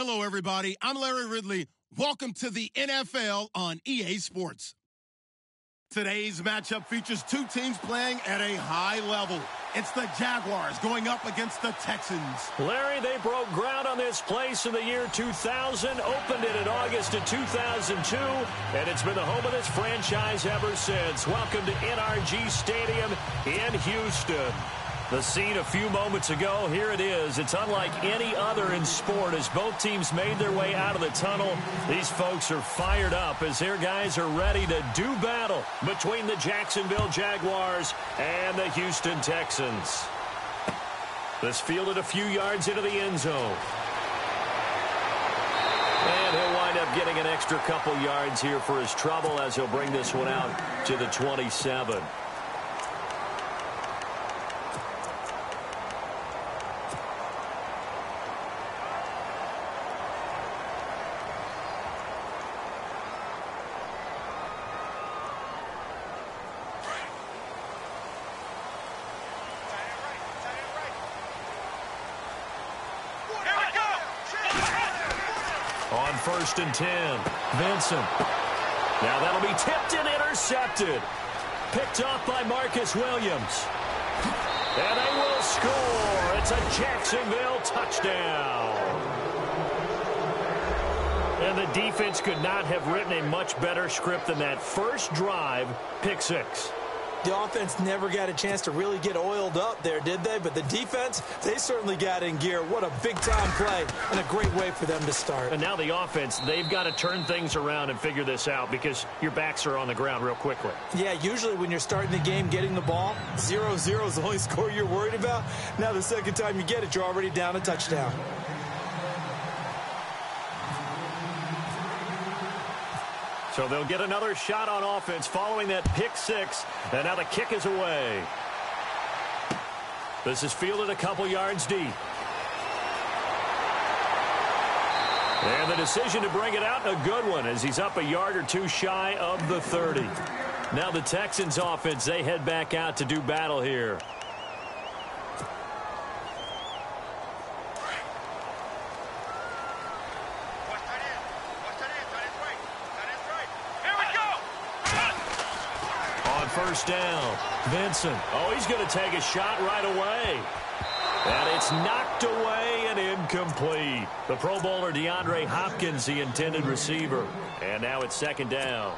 Hello, everybody. I'm Larry Ridley. Welcome to the NFL on EA Sports. Today's matchup features two teams playing at a high level. It's the Jaguars going up against the Texans. Larry, they broke ground on this place in the year 2000, opened it in August of 2002, and it's been the home of this franchise ever since. Welcome to NRG Stadium in Houston. The scene a few moments ago, here it is. It's unlike any other in sport as both teams made their way out of the tunnel. These folks are fired up as their guys are ready to do battle between the Jacksonville Jaguars and the Houston Texans. This fielded a few yards into the end zone. And he'll wind up getting an extra couple yards here for his trouble as he'll bring this one out to the 27. On 1st and 10, Vincent. Now that'll be tipped and intercepted. Picked off by Marcus Williams. And they will score. It's a Jacksonville touchdown. And the defense could not have written a much better script than that first drive, pick six. The offense never got a chance to really get oiled up there, did they? But the defense, they certainly got in gear. What a big-time play and a great way for them to start. And now the offense, they've got to turn things around and figure this out because your backs are on the ground real quickly. Yeah, usually when you're starting the game, getting the ball, 0-0 is the only score you're worried about. Now the second time you get it, you're already down a touchdown. So they'll get another shot on offense following that pick six. And now the kick is away. This is fielded a couple yards deep. And the decision to bring it out, a good one, as he's up a yard or two shy of the 30. Now the Texans offense, they head back out to do battle here. First down, Vincent. Oh, he's going to take a shot right away. And it's knocked away and incomplete. The Pro Bowler DeAndre Hopkins, the intended receiver. And now it's second down.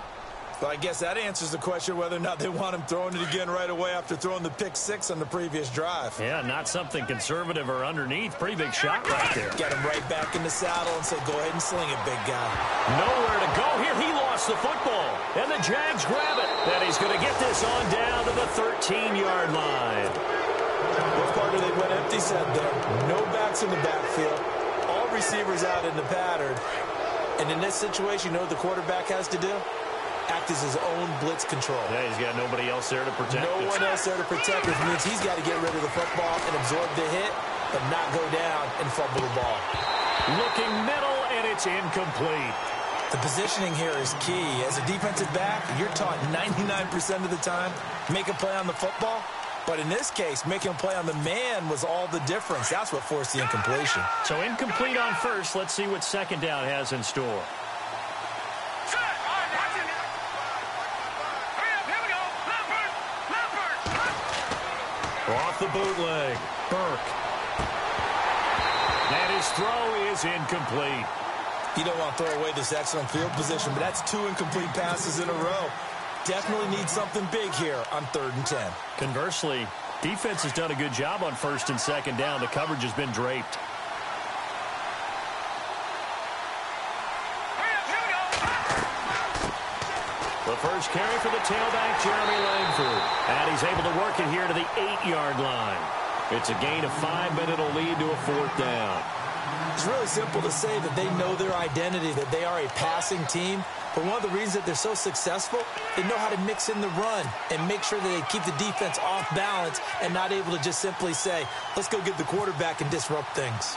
Well, I guess that answers the question whether or not they want him throwing it again right away after throwing the pick six on the previous drive. Yeah, not something conservative or underneath. Pretty big shot right there. Get him right back in the saddle and say, go ahead and sling it, big guy. Nowhere to go here. He lost the football. And the Jags grab it. And he's going to get this on down to the 13-yard line. What part of they went empty set there? No backs in the backfield. All receivers out in the pattern. And in this situation, you know what the quarterback has to do? Act as his own blitz control. Yeah, he's got nobody else there to protect him. No one else there to protect him, which means he's got to get rid of the football and absorb the hit, but not go down and fumble the ball. Looking middle, and it's incomplete. The positioning here is key. As a defensive back, you're taught 99% of the time, make a play on the football. But in this case, making a play on the man was all the difference. That's what forced the incompletion. So incomplete on first. Let's see what second down has in store. Off the bootleg, Burke. And his throw is incomplete. You don't want to throw away this excellent field position, but that's two incomplete passes in a row. Definitely need something big here on 3rd and 10. Conversely, defense has done a good job on 1st and 2nd down. The coverage has been draped. The first carry for the tailback, Jeremy Langford. And he's able to work it here to the 8-yard line. It's a gain of 5, but it'll lead to a 4th down. It's really simple to say that they know their identity, that they are a passing team. But one of the reasons that they're so successful, they know how to mix in the run and make sure that they keep the defense off balance and not able to just simply say, let's go get the quarterback and disrupt things.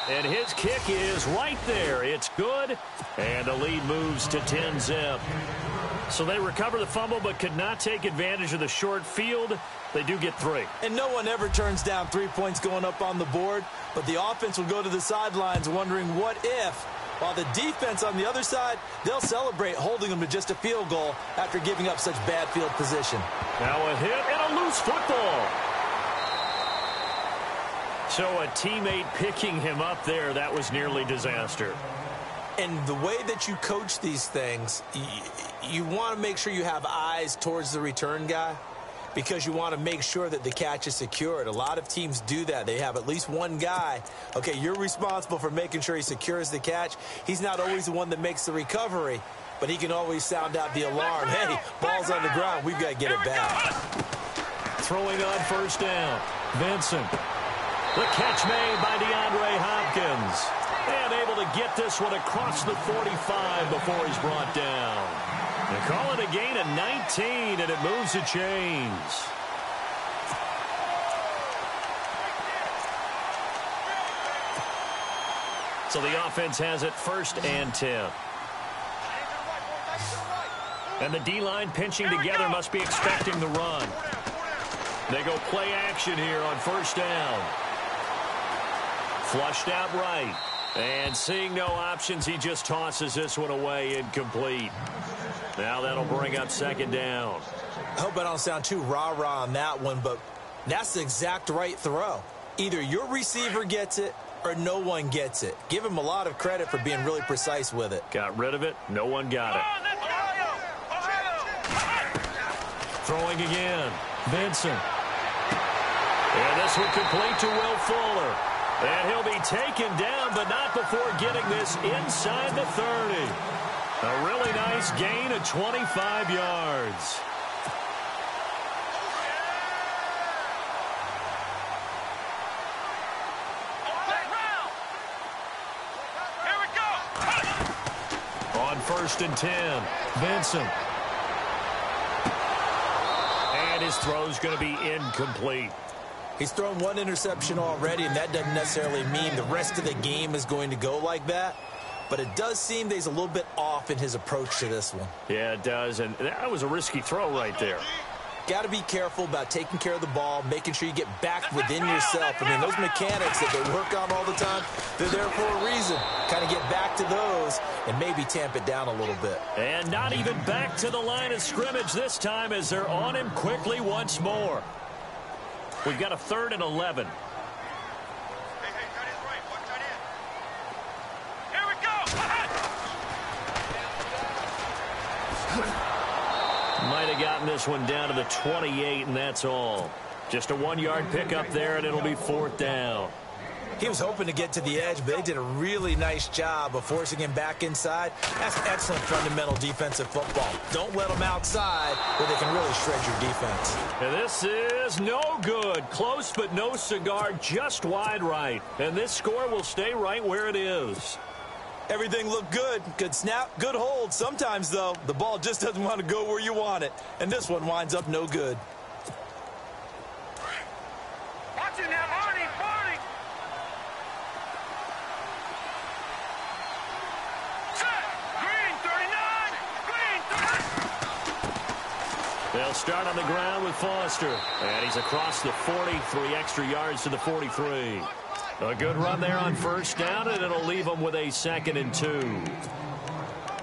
And his kick is right there. It's good. And the lead moves to 10-zip. So they recover the fumble but could not take advantage of the short field. They do get 3. And no one ever turns down 3 points going up on the board, but the offense will go to the sidelines wondering what if, while the defense on the other side, they'll celebrate holding them to just a field goal after giving up such bad field position. Now a hit and a loose football. So a teammate picking him up there, that was nearly disaster. And the way that you coach these things, you want to make sure you have eyes towards the return guy because you want to make sure that the catch is secured. A lot of teams do that. They have at least one guy. Okay, you're responsible for making sure he secures the catch. He's not always the one that makes the recovery, but he can always sound out the alarm. Hey, ball's on the ground. We've got to get it back. Throwing on first down. Vincent. The catch made by DeAndre Hopkins. And able to get this one across the 45 before he's brought down. They call it a gain of 19, and it moves the chains. So the offense has it 1st and 10. And the D-line pinching together must be expecting the run. They go play action here on first down. Flushed out right. And seeing no options, he just tosses this one away, incomplete. Now that'll bring up 2nd down. I hope I don't sound too rah-rah on that one, but that's the exact right throw. Either your receiver gets it or no one gets it. Give him a lot of credit for being really precise with it. Got rid of it. No one got it. Throwing again. Vincent. And this one complete to Will Fuller. And he'll be taken down, but not before getting this inside the 30. A really nice gain of 25 yards. On 1st and 10, Vincent. And his throw's going to be incomplete. He's thrown one interception already, and that doesn't necessarily mean the rest of the game is going to go like that. But it does seem that he's a little bit off in his approach to this one. Yeah, it does, and that was a risky throw right there. Got to be careful about taking care of the ball, making sure you get back within yourself. I mean, those mechanics that they work on all the time, they're there for a reason. Kind of get back to those and maybe tamp it down a little bit. And not even back to the line of scrimmage this time as they're on him quickly once more. We've got a 3rd and 11. Might have gotten this one down to the 28, and that's all. Just a 1-yard pickup there, and it'll be 4th down. He was hoping to get to the edge, but they did a really nice job of forcing him back inside. That's excellent fundamental defensive football. Don't let them outside where they can really shred your defense. And this is no good. Close but no cigar, just wide right. And this score will stay right where it is. Everything looked good. Good snap, good hold. Sometimes, though, the ball just doesn't want to go where you want it. And this one winds up no good. Watching that, Marty. They'll start on the ground with Foster. And he's across the 40, 3 extra yards to the 43. A good run there on first down, and it'll leave them with a 2nd and 2.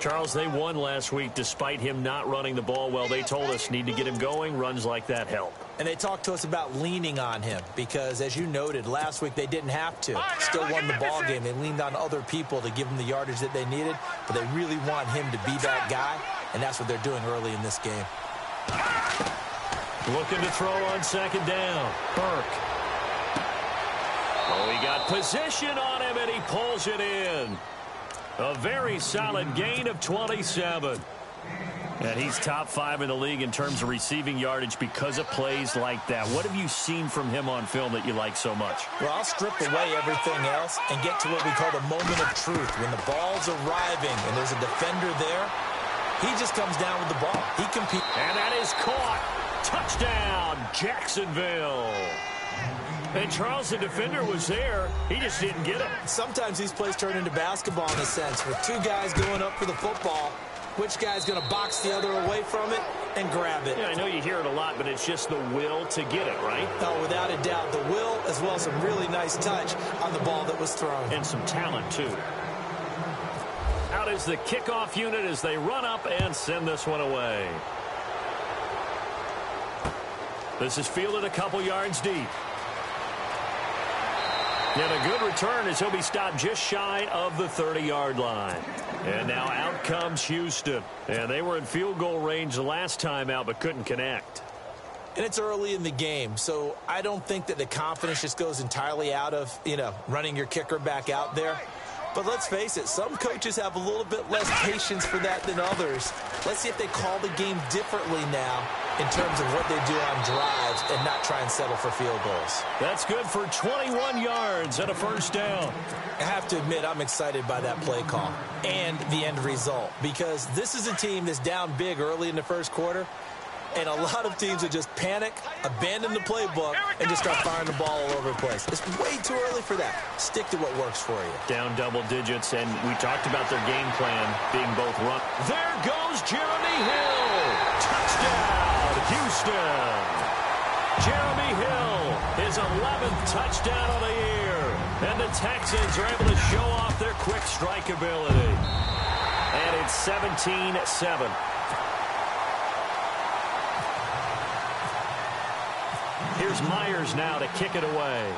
Charles, they won last week despite him not running the ball well. They told us need to get him going. Runs like that help. And they talked to us about leaning on him because, as you noted, last week they didn't have to. Still won the ball game. They leaned on other people to give them the yardage that they needed, but they really want him to be that guy, and that's what they're doing early in this game. Looking to throw on 2nd down. Burke. Oh, he got position on him, and he pulls it in. A very solid gain of 27. And he's top 5 in the league in terms of receiving yardage because of plays like that. What have you seen from him on film that you like so much? Well, I'll strip away everything else and get to what we call the moment of truth. When the ball's arriving and there's a defender there, he just comes down with the ball. He competes. And that is caught. Touchdown, Jacksonville. And Charles, the defender, was there. He just didn't get it. Sometimes these plays turn into basketball in a sense with 2 guys going up for the football. Which guy's going to box the other away from it and grab it? Yeah, I know you hear it a lot, but it's just the will to get it, right? Oh, without a doubt. The will, as well as some really nice touch on the ball that was thrown. And some talent, too. Out is the kickoff unit as they run up and send this one away. This is fielded a couple yards deep. And a good return as he'll be stopped just shy of the 30-yard line. And now out comes Houston. And they were in field goal range the last time out but couldn't connect. And it's early in the game, so I don't think that the confidence just goes entirely out of, running your kicker back out there. But let's face it, some coaches have a little bit less patience for that than others. Let's see if they call the game differently now in terms of what they do on drives and not try and settle for field goals. That's good for 21 yards and a first down. I have to admit, I'm excited by that play call and the end result because this is a team that's down big early in the first quarter. And a lot of teams would just panic, abandon the playbook, and just start firing the ball all over the place. It's way too early for that. Stick to what works for you. Down double digits, and we talked about their game plan being both run. There goes Jeremy Hill. Touchdown, Houston. Jeremy Hill, his 11th touchdown of the year. And the Texans are able to show off their quick strike ability. And it's 17-7. Here's Myers now to kick it away.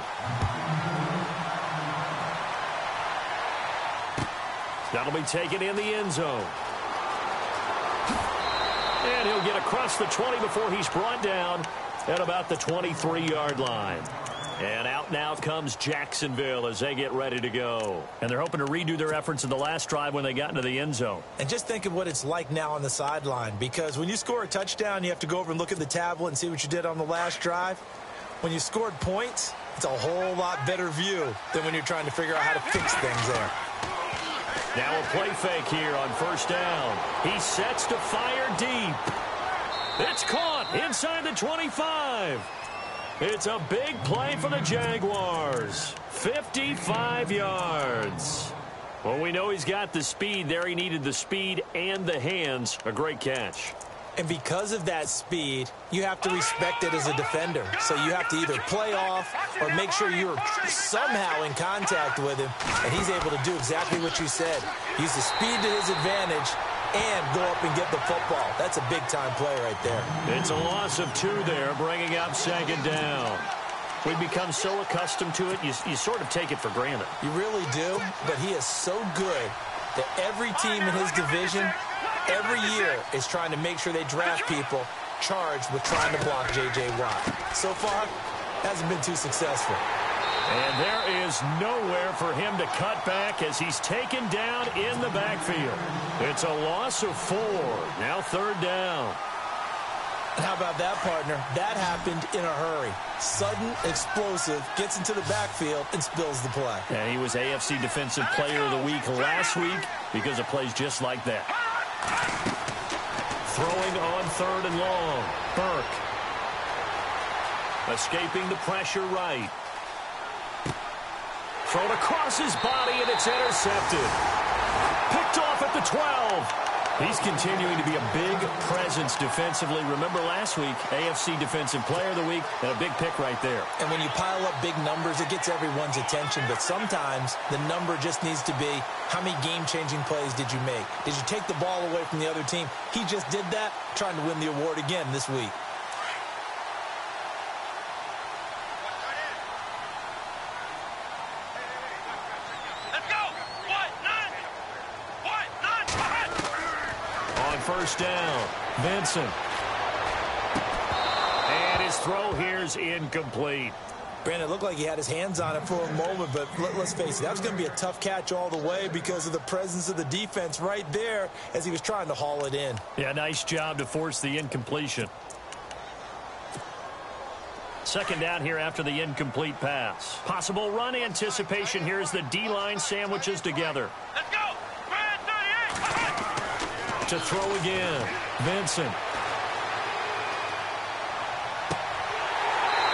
That'll be taken in the end zone. And he'll get across the 20 before he's brought down at about the 23-yard line. And out now comes Jacksonville as they get ready to go. And they're hoping to redo their efforts in the last drive when they got into the end zone. And just think of what it's like now on the sideline, because when you score a touchdown, you have to go over and look at the tablet and see what you did on the last drive. When you scored points, it's a whole lot better view than when you're trying to figure out how to fix things there. Now a play fake here on first down. He sets to fire deep. It's caught inside the 25. It's a big play for the Jaguars. 55 yards. Well, we know he's got the speed there. He needed the speed and the hands. A great catch. And because of that speed, you have to respect it as a defender. So you have to either play off or make sure you're somehow in contact with him. And he's able to do exactly what you said. Use the speed to his advantage and go up and get the football. That's a big-time play right there. It's a loss of 2 there, bringing up second down. We've become so accustomed to it, you sort of take it for granted. You really do, but he is so good that every team in his division every year is trying to make sure they draft people charged with trying to block J.J. Watt. So far, hasn't been too successful. And there is nowhere for him to cut back as he's taken down in the backfield. It's a loss of 4. Now third down. And how about that, partner? That happened in a hurry. Sudden, explosive, gets into the backfield and spills the play. And he was AFC Defensive Player of the Week last week because of plays just like that. Throwing on third and long. Burke. Escaping the pressure right. Thrown across his body, and it's intercepted. Picked off at the 12. He's continuing to be a big presence defensively. Remember last week, AFC Defensive Player of the Week, and a big pick right there. And when you pile up big numbers, it gets everyone's attention. But sometimes the number just needs to be, how many game-changing plays did you make? Did you take the ball away from the other team? He just did that, trying to win the award again this week. First down, Vincent. And his throw here is incomplete. Brandon, it looked like he had his hands on it for a moment, but let's face it, that was going to be a tough catch all the way because of the presence of the defense right there as he was trying to haul it in. Yeah, nice job to force the incompletion. Second down here after the incomplete pass. Possible run anticipation here as the D-line sandwiches together. Let's go! To throw again, Vincent.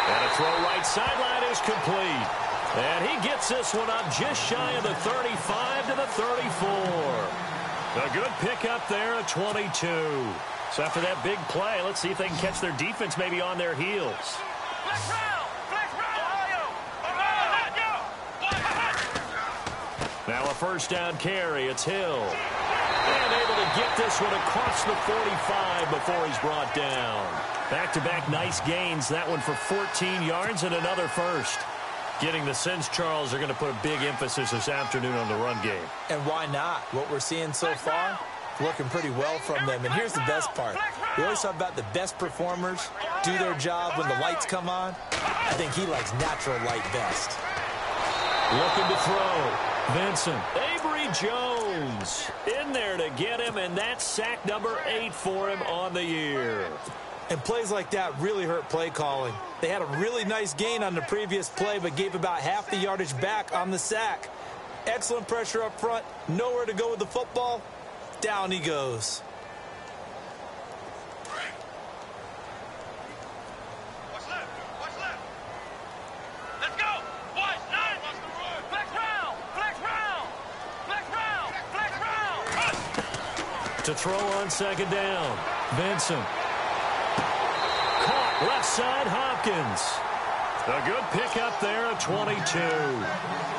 And a throw right sideline is complete. And he gets this one up just shy of the 35 to the 34. A good pickup there at 22. So after that big play, let's see if they can catch their defense maybe on their heels. Now a first down carry. It's Hill. And able to get this one across the 45 before he's brought down. Back-to-back nice gains. That one for 14 yards and another first. Getting the sense, Charles, are going to put a big emphasis this afternoon on the run game. And why not? What we're seeing so far, working pretty well from them. And here's the best part. We always talk about the best performers do their job when the lights come on. I think he likes natural light best. Looking to throw. Vincent. Avery Jones in there to get him, and that's sack number 8 for him on the year. And plays like that really hurt play calling. They had a really nice gain on the previous play, but gave about half the yardage back on the sack. Excellent pressure up front. Nowhere to go with the football. Down he goes. What's left? What's left? Let's go. Boys, 9. Flex round. Flex round. Flex round. Flex round. To throw on second down. Vincent. Caught left side, Hopkins. A good pickup there at 22.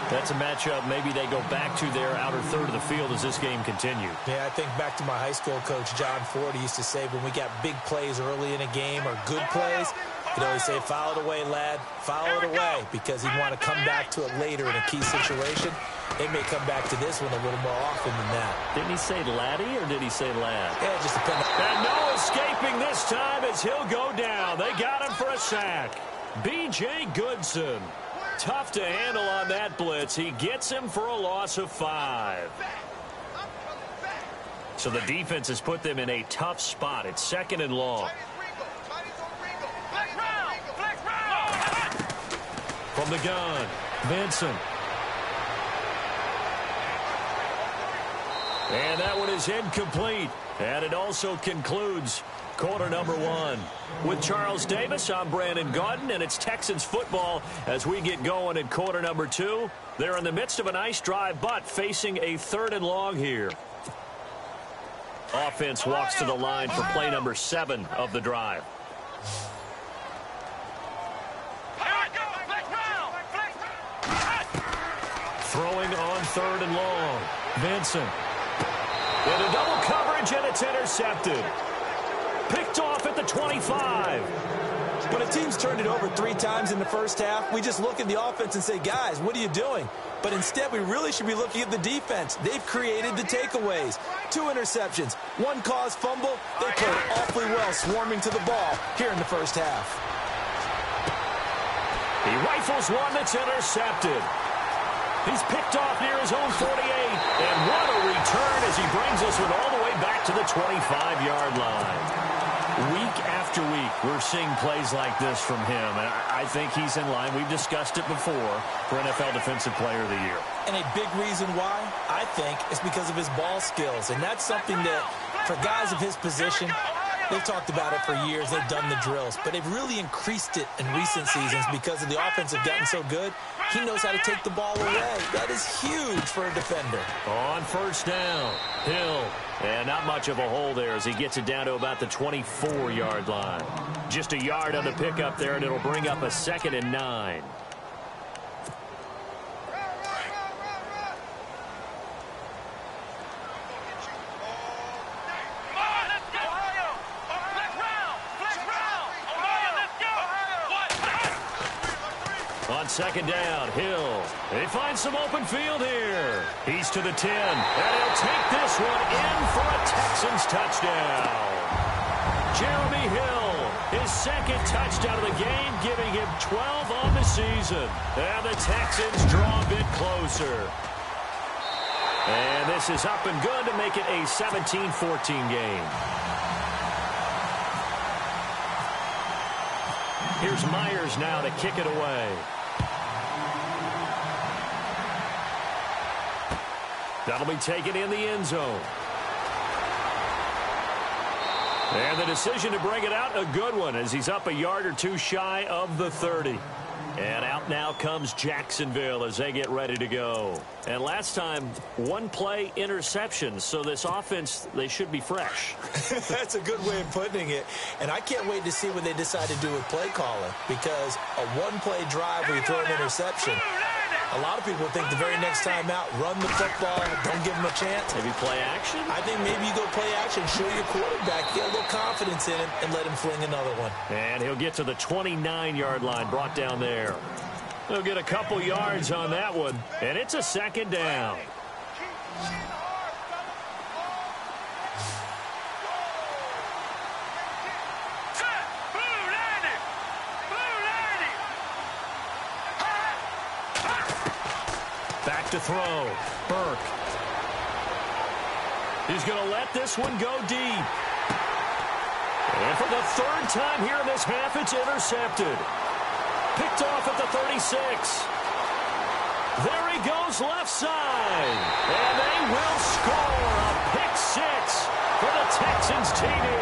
That's a matchup maybe they go back to their outer third of the field as this game continues. Yeah, I think back to my high school coach, John Ford. He used to say when we got big plays early in a game or good plays, he'd always say, foul it away, lad. Foul it away, because he'd want to come back to it later in a key situation. They may come back to this one a little more often than that. Didn't he say laddie or did he say lad? Yeah, it just depends. And no escaping this time as he'll go down. They got him for a sack. B.J. Goodson. Tough to handle on that blitz. He gets him for a loss of 5. So the defense has put them in a tough spot. It's second and long. From the gun, Vincent. And that one is incomplete. And it also concludes quarter number 1. With Charles Davis, I'm Brandon Gaudin, and it's Texans football as we get going at quarter number 2. They're in the midst of a nice drive, but facing a third and long here. Offense walks to the line for play number 7 of the drive. Throwing on third and long. Vincent. Into double coverage, and it's intercepted. Picked off at the 25. When a team's turned it over 3 times in the first half, we just look at the offense and say, guys, what are you doing? But instead, we really should be looking at the defense. They've created the takeaways. 2 interceptions, 1 caused fumble. They played awfully well swarming to the ball here in the first half. He rifles one that's intercepted. He's picked off near his own 48. And what a return as he brings this one all the way back to the 25-yard line. Week after week, we're seeing plays like this from him. And I think he's in line. We've discussed it before for NFL Defensive Player of the Year. And a big reason why, I think, is because of his ball skills. And that's something that, for guys of his position, they've talked about it for years. They've done the drills. But they've really increased it in recent seasons because of the offense have gotten so good. He knows how to take the ball away. That is huge for a defender. On first down, Hill. And not much of a hole there as he gets it down to about the 24-yard line. Just a yard on the pickup there, and it'll bring up a 2nd and 9. On second down, Hill. They find some open field here. He's to the 10, and he'll take this one in for a Texans touchdown. Jeremy Hill, his 2nd touchdown of the game, giving him 12 on the season. And the Texans draw a bit closer. And this is up and good to make it a 17-14 game. Here's Myers now to kick it away. That'll be taken in the end zone. And the decision to bring it out, a good one, as he's up a yard or 2 shy of the 30. And out now comes Jacksonville as they get ready to go. And last time, one-play interception. So this offense, they should be fresh. That's a good way of putting it. And I can't wait to see what they decide to do with play calling. Because a one-play drive where you throw an interception, a lot of people think the very next time out, run the football, don't give them a chance. Maybe play action? I think maybe you go play action, show your quarterback, get a little confidence in him, and let him fling another one. And he'll get to the 29-yard line, brought down there. He'll get a couple yards on that one, and it's a second down. Back to throw. Burke. He's going to let this one go deep. And for the third time here in this half, it's intercepted. Picked off at the 36. There he goes left side. And they will score a pick six for the Texans TD.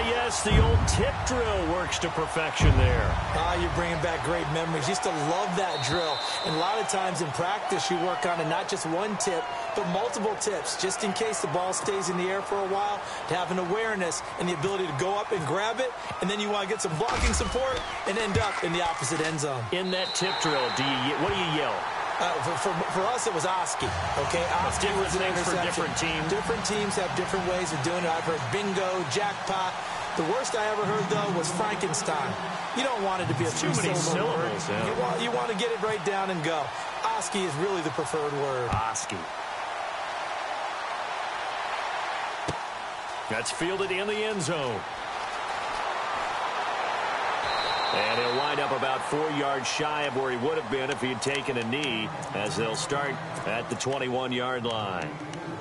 Yes, the old tip drill works to perfection there. You're bringing back great memories. Used to love that drill. And a lot of times in practice, you work on it, not just one tip, but multiple tips, just in case the ball stays in the air for a while, to have an awareness and the ability to go up and grab it, and then you want to get some blocking support and end up in the opposite end zone. In that tip drill, what do you yell? For us, it was Oski. Okay, Oski was an for interception. different teams. Different teams have different ways of doing it. I've heard bingo, jackpot. The worst I ever heard, though, was Frankenstein. You don't want it to be a too many syllables. Yeah. You want to get it right down and go. Oski is really the preferred word. Oski. That's fielded in the end zone. And he'll wind up about 4 yards shy of where he would have been if he had taken a knee, as they'll start at the 21-yard line.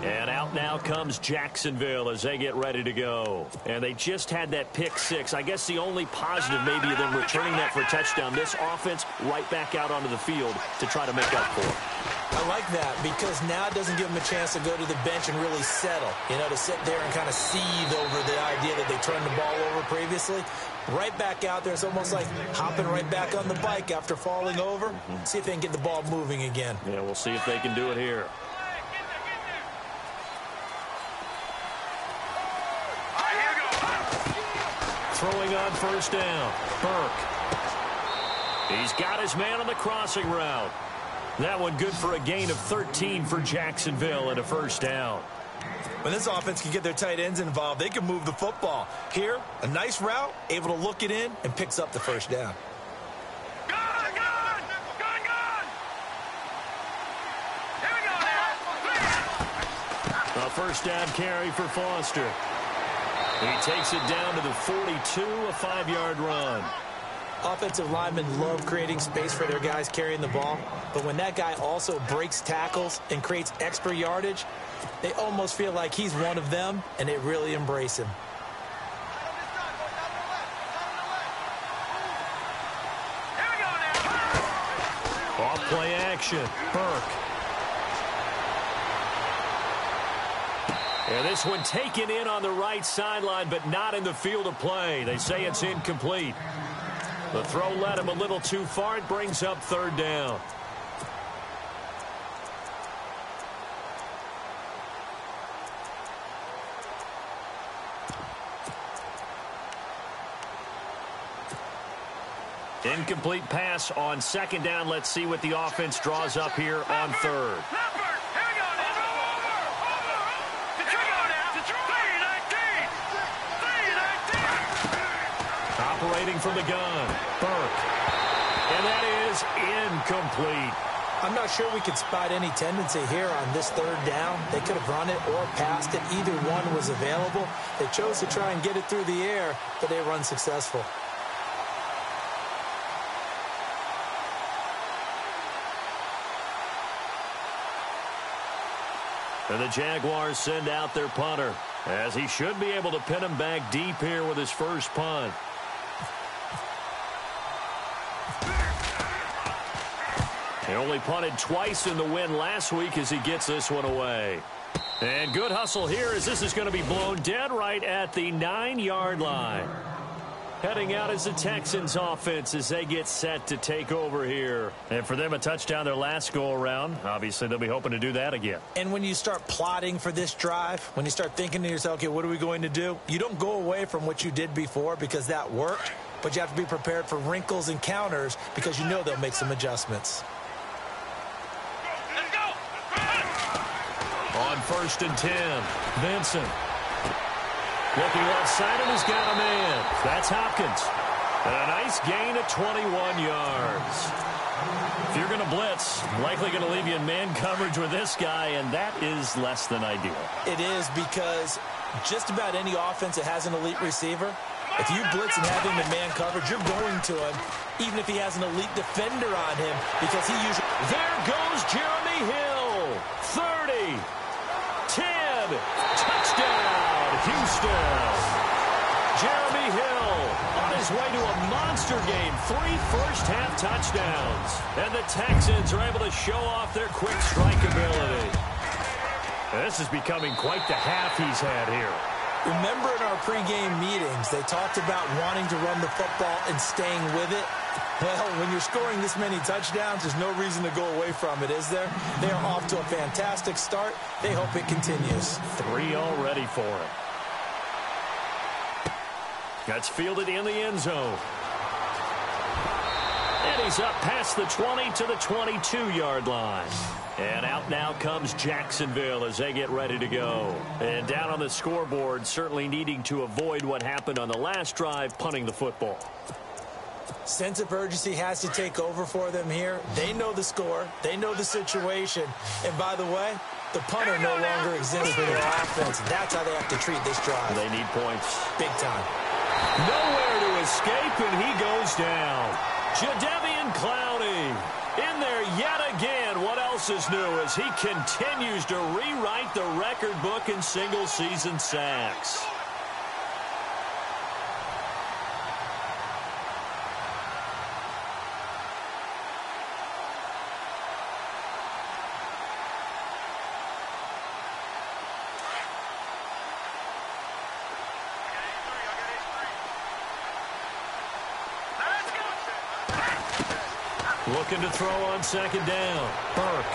And out now comes Jacksonville as they get ready to go. And they just had that pick six. I guess the only positive maybe of them returning that for a touchdown. This offense right back out onto the field to try to make up for it. I like that because now it doesn't give them a chance to go to the bench and really settle. You know, to sit there and kind of seethe over the idea that they turned the ball over previously. Right back out there. It's almost like hopping right back on the bike after falling over. See if they can get the ball moving again. Yeah, we'll see if they can do it here. Throwing on first down. Burke. He's got his man on the crossing route. That one good for a gain of 13 for Jacksonville and a first down. When this offense can get their tight ends involved, they can move the football. Here, a nice route, able to look it in, and picks up the first down. Gone! Here we go now. A first down carry for Foster. He takes it down to the 42, a 5-yard run. Offensive linemen love creating space for their guys carrying the ball, but when that guy also breaks tackles and creates extra yardage, they almost feel like he's one of them, and they really embrace him. Here we go now. Off play action. Burke. And this one taken in on the right sideline, but not in the field of play. They say it's incomplete. The throw led him a little too far. It brings up third down. Incomplete pass on second down. Let's see what the offense draws up here on third. Operating from the gun, Burke. And that is incomplete. I'm not sure we could spot any tendency here on this third down. They could have run it or passed it. Either one was available. They chose to try and get it through the air, but they were unsuccessful. And the Jaguars send out their punter, as he should be able to pin him back deep here with his first punt. He only punted twice in the win last week as he gets this one away. And good hustle here as this is going to be blown dead right at the 9-yard line. Heading out as the Texans offense as they get set to take over here. And for them, a touchdown their last go-around. Obviously, they'll be hoping to do that again. And when you start plotting for this drive, when you start thinking to yourself, okay, what are we going to do? You don't go away from what you did before because that worked, but you have to be prepared for wrinkles and counters because you know they'll make some adjustments. Let's go! On 1st and 10, Vincent. Looking left side, and he's got a man. That's Hopkins. And a nice gain of 21 yards. If you're going to blitz, likely going to leave you in man coverage with this guy, and that is less than ideal. It is because just about any offense that has an elite receiver, if you blitz and have him in man coverage, you're going to him, even if he has an elite defender on him, because he usually... There goes Jeremy Hill. 30. 10. Touchdown. Houston. Jeremy Hill on his way to a monster game. 3 first-half touchdowns. And the Texans are able to show off their quick strike ability. This is becoming quite the half he's had here. Remember in our pregame meetings, they talked about wanting to run the football and staying with it. Well, when you're scoring this many touchdowns, there's no reason to go away from it, is there? They are off to a fantastic start. They hope it continues. 3 already for him. That's fielded in the end zone. And he's up past the 20 to the 22-yard line. And out now comes Jacksonville as they get ready to go. And down on the scoreboard, certainly needing to avoid what happened on the last drive, punting the football. Sense of urgency has to take over for them here. They know the score. They know the situation. And by the way, the punter no longer exists for their offense. That's how they have to treat this drive. They need points. Big time. Nowhere to escape, and he goes down. Jadeveon Clowney in there yet again. What else is new as he continues to rewrite the record book in single-season sacks. Looking to throw on 2nd down. Burke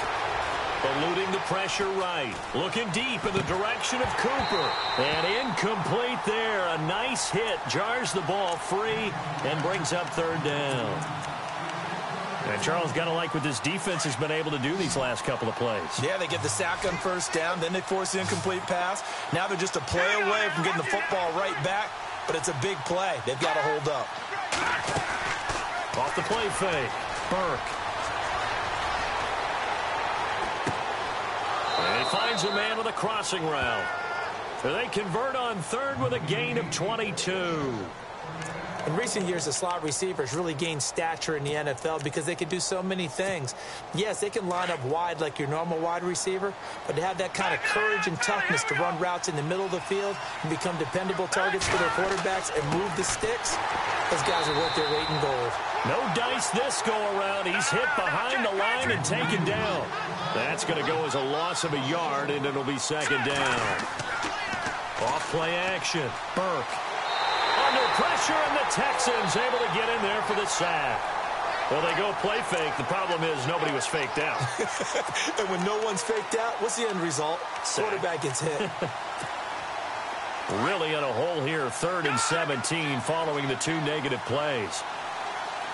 eluding the pressure right. Looking deep in the direction of Cooper. And incomplete there. A nice hit. Jars the ball free and brings up 3rd down. And Charles, got to like what this defense has been able to do these last couple of plays. Yeah, they get the sack on 1st down. Then they force the incomplete pass. Now they're just a play away from getting the football right back. But it's a big play. They've got to hold up. Off the play fake. Burke. And he finds a man with a crossing route. They convert on 3rd with a gain of 22. In recent years, the slot receivers really gained stature in the NFL because they can do so many things. Yes, they can line up wide like your normal wide receiver, but to have that kind of courage and toughness to run routes in the middle of the field and become dependable targets for their quarterbacks and move the sticks, those guys are worth their weight in gold. No dice this go-around. He's hit behind the line and taken down. That's going to go as a loss of a yard, and it'll be 2nd down. Off play action. Burke. Under pressure, and the Texans able to get in there for the sack. Well, they go play fake. The problem is nobody was faked out. And when no one's faked out, what's the end result? Sack. Quarterback gets hit. Really in a hole here, 3rd and 17 following the 2 negative plays.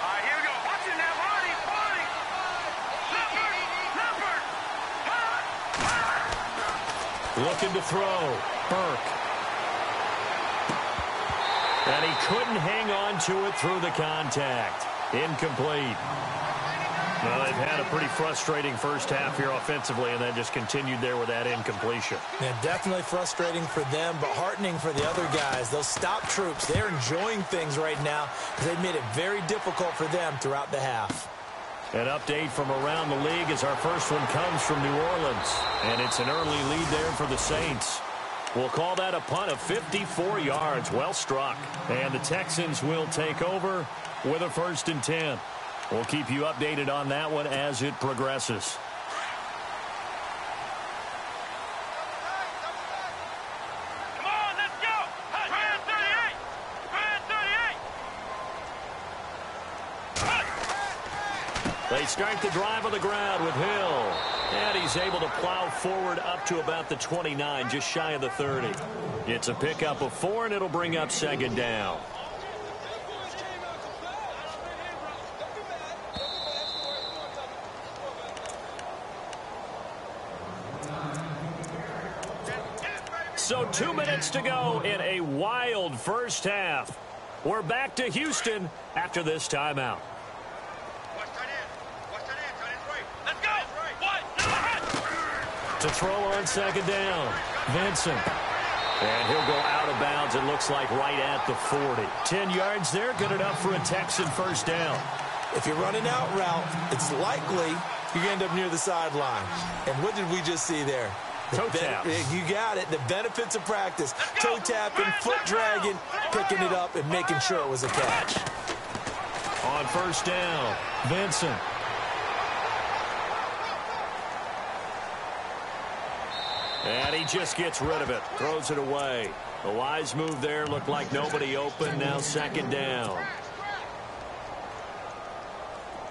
All right, here we go. Watch it now, Marty. Leopard. Looking to throw. Burke. And he couldn't hang on to it through the contact. Incomplete. Well, they've had a pretty frustrating first half here offensively, and then just continued there with that incompletion. Yeah, definitely frustrating for them, but heartening for the other guys. Those stop troops, they're enjoying things right now because they've made it very difficult for them throughout the half. An update from around the league as our first one comes from New Orleans. And it's an early lead there for the Saints. We'll call that a punt of 54 yards. Well struck. And the Texans will take over with a 1st and 10. We'll keep you updated on that one as it progresses. Come on, let's go. Brand 38. Brand 38. They start the drive on the ground with Hill. And he's able to plow forward up to about the 29, just shy of the 30. It's a pickup of 4, and it'll bring up second down. So 2 minutes to go in a wild first half. We're back to Houston after this timeout. Let's go. To throw on second down, Vincent. And he'll go out of bounds, it looks like right at the 40. 10 yards there, good enough for a Texan first down. If you're running out route, it's likely you're going to end up near the sideline. And what did we just see there? Toe tap. You got it. The benefits of practice. Toe tapping, foot dragging, picking it up, and making sure it was a catch. On first down, Vincent. And he just gets rid of it, throws it away. A wise move there, looked like nobody open, now second down.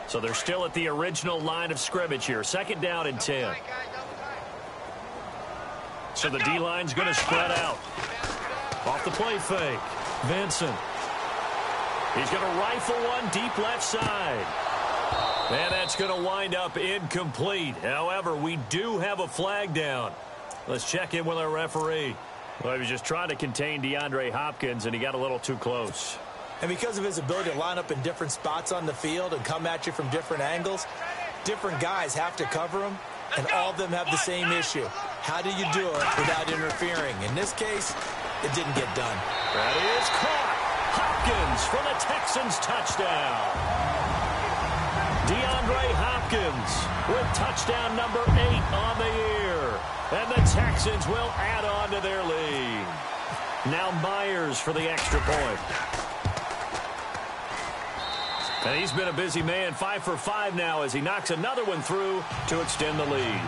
So they're still at the original line of scrimmage here, second down and 10. So the D-line's going to spread out. Off the play fake, Vincent. He's going to rifle one deep left side. And that's going to wind up incomplete. However, we do have a flag down. Let's check in with our referee. Well, he was just trying to contain DeAndre Hopkins, and he got a little too close. And because of his ability to line up in different spots on the field and come at you from different angles, different guys have to cover him, and all of them have the same issue. How do you do it without interfering? In this case, it didn't get done. That is caught. Hopkins for the Texans touchdown. DeAndre Hopkins with touchdown number 8 on the year. And the Texans will add on to their lead. Now Myers for the extra point. And he's been a busy man, 5 for 5 now as he knocks another one through to extend the lead.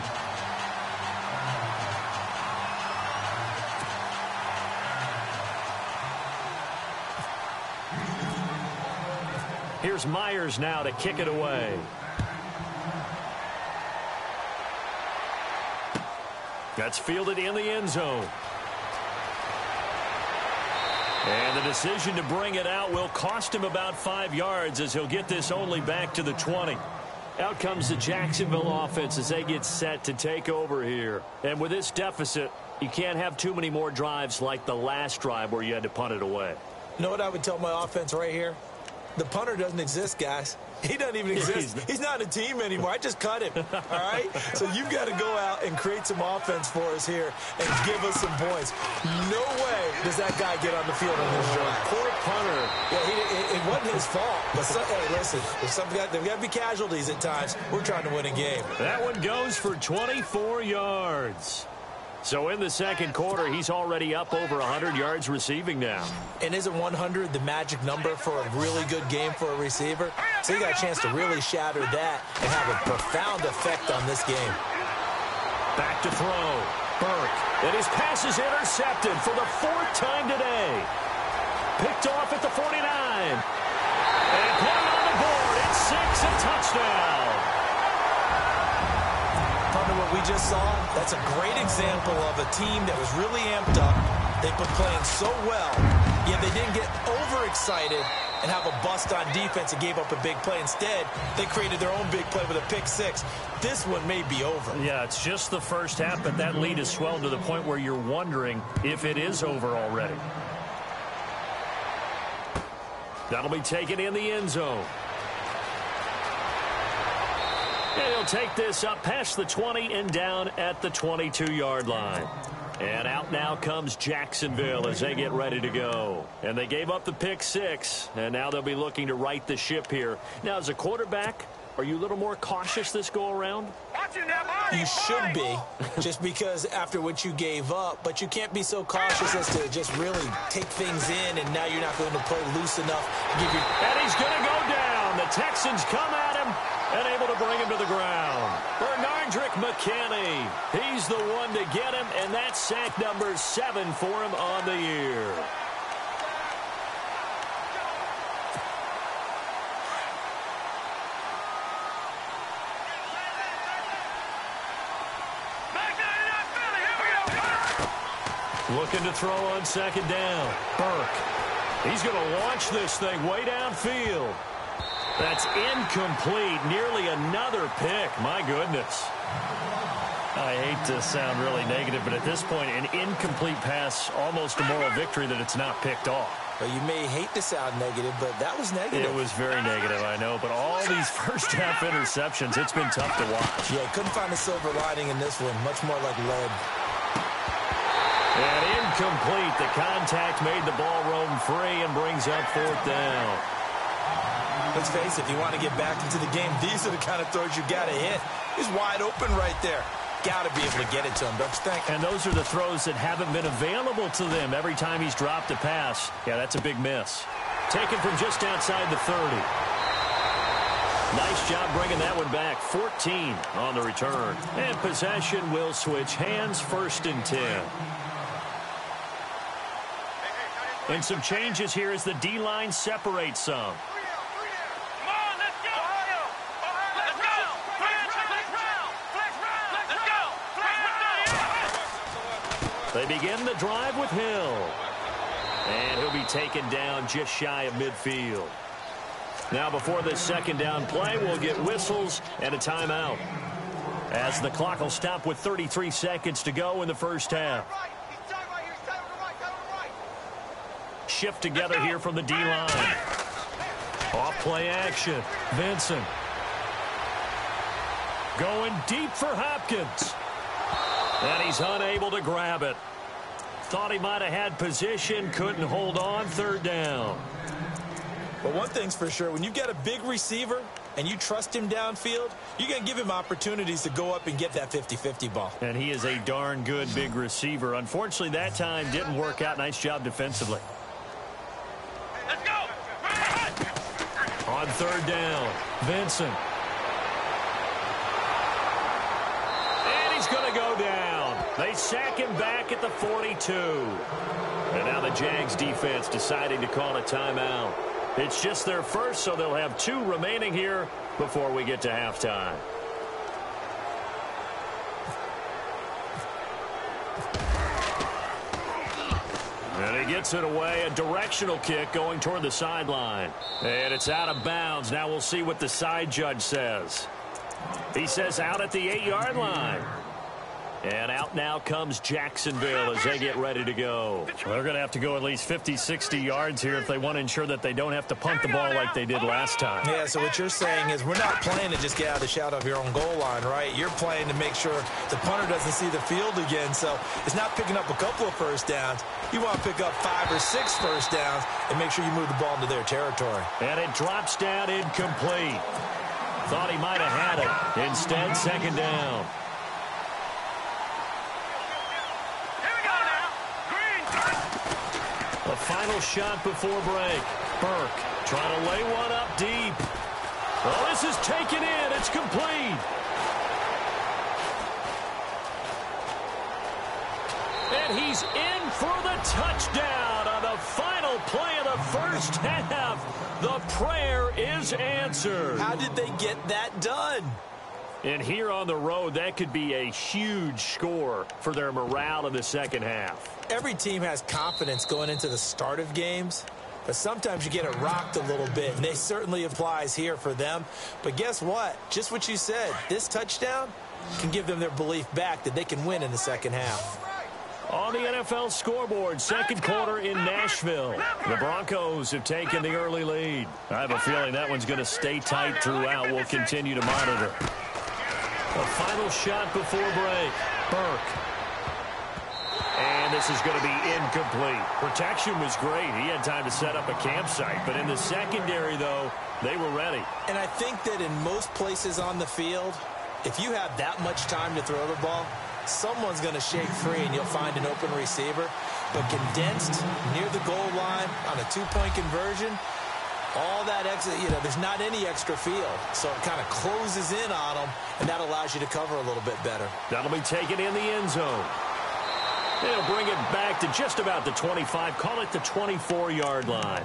Here's Myers now to kick it away. That's fielded in the end zone. And the decision to bring it out will cost him about 5 yards as he'll get this only back to the 20. Out comes the Jacksonville offense as they get set to take over here. And with this deficit, you can't have too many more drives like the last drive where you had to punt it away. You know what I would tell my offense right here? The punter doesn't exist, guys. He doesn't even exist. He's not a team anymore. I just cut him, all right? So you've got to go out and create some offense for us here and give us some points. No way does that guy get on the field on this drive. Poor punter. Yeah, it wasn't his fault. But hey, listen, there's got to be casualties at times. We're trying to win a game. That one goes for 24 yards. So in the second quarter, he's already up over 100 yards receiving now. And isn't 100 the magic number for a really good game for a receiver? So he got a chance to really shatter that and have a profound effect on this game. Back to throw. Burke. And his pass is intercepted for the 4th time today. Picked off at the 49. And put it on the board. It's 6, a touchdown. What we just saw, that's a great example of a team that was really amped up. They've been playing so well, yet they didn't get overexcited and have a bust on defense and gave up a big play. Instead, they created their own big play with a pick 6. This one may be over. Yeah, it's just the first half, but that lead has swelled to the point where you're wondering if it is over already. That'll be taken in the end zone. And he'll take this up past the 20 and down at the 22-yard line. And out now comes Jacksonville as they get ready to go. And they gave up the pick 6, and now they'll be looking to right the ship here. Now, as a quarterback, are you a little more cautious this go-around? You should be, just because after what you gave up, but you can't be so cautious as to just really take things in, and now you're not going to play loose enough to give you... And he's going to go down. The Texans come at him and able to bring him to the ground. Bernardrick McKinney, he's the one to get him, and that's sack number 7 for him on the year. Looking to throw on second down. Burke. He's going to launch this thing way downfield. That's incomplete. Nearly another pick. My goodness. I hate to sound really negative, but at this point, an incomplete pass, almost a moral victory that it's not picked off. Well, you may hate to sound negative, but that was negative. It was very negative, I know. But all these first-half interceptions, it's been tough to watch. Yeah, couldn't find a silver lining in this one. Much more like lead. And incomplete. The contact made the ball roam free and brings up fourth down. Let's face it, if you want to get back into the game, these are the kind of throws you got to hit. He's wide open right there. Got to be able to get it to him, don't you think? And those are the throws that haven't been available to them every time he's dropped a pass. Yeah, that's a big miss. Taken from just outside the 30. Nice job bringing that one back. 14 on the return. And possession will switch hands, 1st and 10. And some changes here as the D-line separates some. They begin the drive with Hill. And he'll be taken down just shy of midfield. Now before this second down play, we'll get whistles and a timeout, as the clock will stop with 33 seconds to go in the first half. Shift together here from the D-line. Off play action. Vincent. Going deep for Hopkins. And he's unable to grab it. Thought he might have had position, couldn't hold on, 3rd down. But one thing's for sure, when you've got a big receiver and you trust him downfield, you're going to give him opportunities to go up and get that 50-50 ball. And he is a darn good big receiver. Unfortunately, that time didn't work out. Nice job defensively. Let's go! On 3rd down, Vincent. He's going to go down. They sack him back at the 42. And now the Jags defense deciding to call a timeout. It's just their first, so they'll have 2 remaining here before we get to halftime. And he gets it away. A directional kick going toward the sideline. And it's out of bounds. Now we'll see what the side judge says. He says out at the 8-yard line. And out now comes Jacksonville as they get ready to go. Well, they're going to have to go at least 50, 60 yards here if they want to ensure that they don't have to punt the ball like they did last time. Yeah, so what you're saying is we're not playing to just get out of the shadow of your own goal line, right? You're playing to make sure the punter doesn't see the field again. So it's not picking up a couple of first downs. You want to pick up 5 or 6 first downs and make sure you move the ball into their territory. And it drops down incomplete. Thought he might have had it. Instead, 2nd down. A final shot before break. Burke trying to lay one up deep. Oh, this is taken in. It's complete. And he's in for the touchdown on the final play of the first half. The prayer is answered. How did they get that done? And here on the road, that could be a huge score for their morale in the second half. Every team has confidence going into the start of games, but sometimes you get it rocked a little bit, and it certainly applies here for them. But guess what? Just what you said, this touchdown can give them their belief back that they can win in the second half. On the NFL scoreboard, second quarter in Nashville. The Broncos have taken the early lead. I have a feeling that one's going to stay tight throughout. We'll continue to monitor. A final shot before break. Burke. And this is going to be incomplete. Protection was great. He had time to set up a campsite. But in the secondary, though, they were ready. And I think that in most places on the field, if you have that much time to throw the ball, someone's going to shake free and you'll find an open receiver. But condensed near the goal line on a 2-point conversion, all that extra, there's not any extra field. So it kind of closes in on them, and that allows you to cover a little bit better. That'll be taken in the end zone. They'll bring it back to just about the 25. Call it the 24-yard line.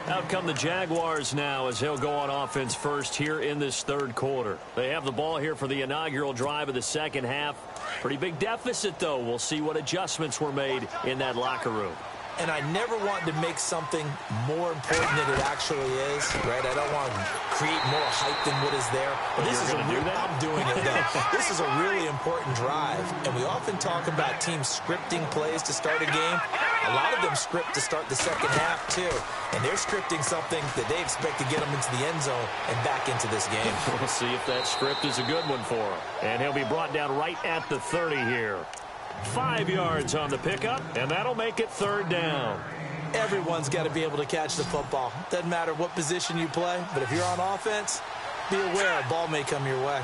Out come the Jaguars now as they'll go on offense first here in this third quarter. They have the ball here for the inaugural drive of the second half. Pretty big deficit, though. We'll see what adjustments were made in that locker room. And I never want to make something more important than it actually is, right? I don't want to create more hype than what is there. But this is I'm doing it, though. This is a really important drive. And we often talk about teams scripting plays to start a game. A lot of them script to start the second half, too. And they're scripting something that they expect to get them into the end zone and back into this game. We'll see if that script is a good one for him. And he'll be brought down right at the 30 here. 5 yards on the pickup, and that'll make it third down. Everyone's got to be able to catch the football. Doesn't matter what position you play, but if you're on offense, be aware a ball may come your way.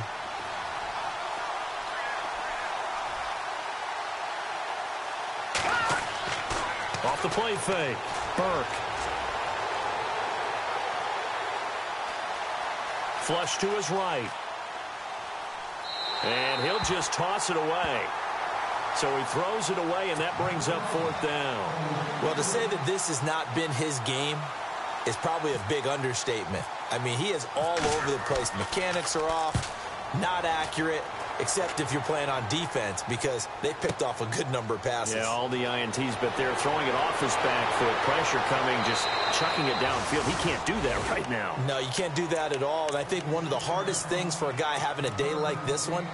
Off the play fake, Burke. Flush to his right. And he'll just toss it away. So he throws it away, and that brings up fourth down. Well, to say that this has not been his game is probably a big understatement. I mean, he is all over the place. Mechanics are off, not accurate, except if you're playing on defense, because they picked off a good number of passes. Yeah, all the INTs, but they're throwing it off his back foot. Pressure coming, just chucking it downfield. He can't do that right now. No, you can't do that at all. And I think one of the hardest things for a guy having a day like this one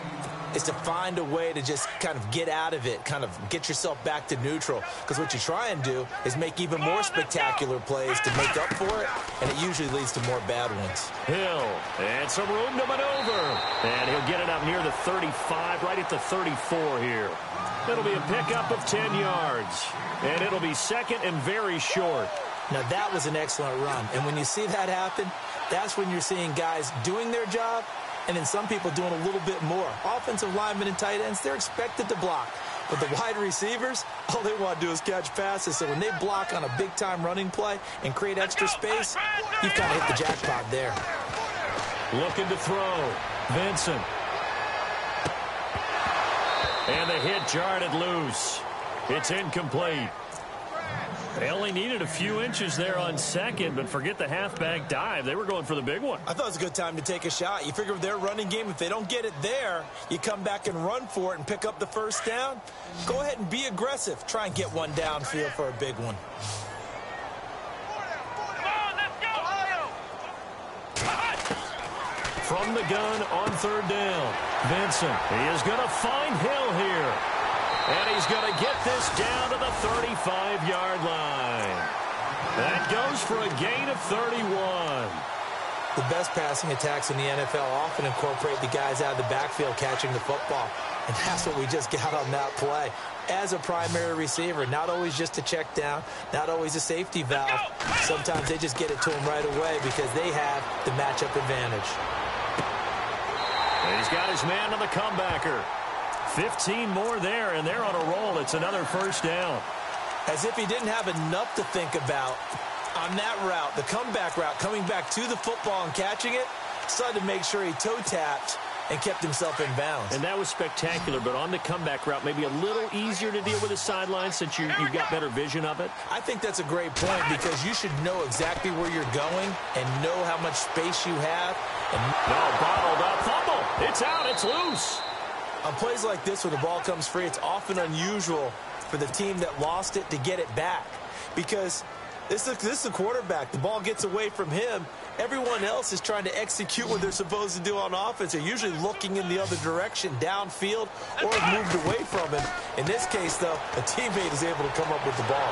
is to find a way to just kind of get out of it, kind of get yourself back to neutral. Because what you try and do is make even more spectacular plays to make up for it, and it usually leads to more bad ones. Hill, and some room to maneuver. And he'll get it up near the 35, right at the 34 here. It'll be a pickup of 10 yards. And it'll be second and very short. Now, that was an excellent run. And when you see that happen, that's when you're seeing guys doing their job, and then some people doing a little bit more. Offensive linemen and tight ends, they're expected to block. But the wide receivers, all they want to do is catch passes. So when they block on a big-time running play and create extra space, you've kind of hit the jackpot there. Looking to throw. Vincent. And the hit jarred it loose. It's incomplete. They only needed a few inches there on second, but forget the halfback dive. They were going for the big one. I thought it was a good time to take a shot. You figure with their running game, if they don't get it there, you come back and run for it and pick up the first down. Go ahead and be aggressive. Try and get one downfield for a big one. From the gun on third down. Vincent, he is going to find Hill here. And he's going to get this down to the 35-yard line. That goes for a gain of 31. The best passing attacks in the NFL often incorporate the guys out of the backfield catching the football. And that's what we just got on that play. As a primary receiver, not always just a check down, not always a safety valve. Sometimes they just get it to him right away because they have the matchup advantage. And he's got his man on the comebacker. 15 more there, and they're on a roll. It's another first down. As if he didn't have enough to think about on that route, the comeback route, coming back to the football and catching it, decided to make sure he toe-tapped and kept himself in bounds. And that was spectacular, but on the comeback route, maybe a little easier to deal with the sideline since you've got better vision of it. I think that's a great point because you should know exactly where you're going and know how much space you have. And no, bottled up, fumble. It's out, it's loose. On plays like this where the ball comes free, it's often unusual for the team that lost it to get it back because this is a quarterback. The ball gets away from him. Everyone else is trying to execute what they're supposed to do on offense. They're usually looking in the other direction, downfield, or have moved away from him. In this case, though, a teammate is able to come up with the ball.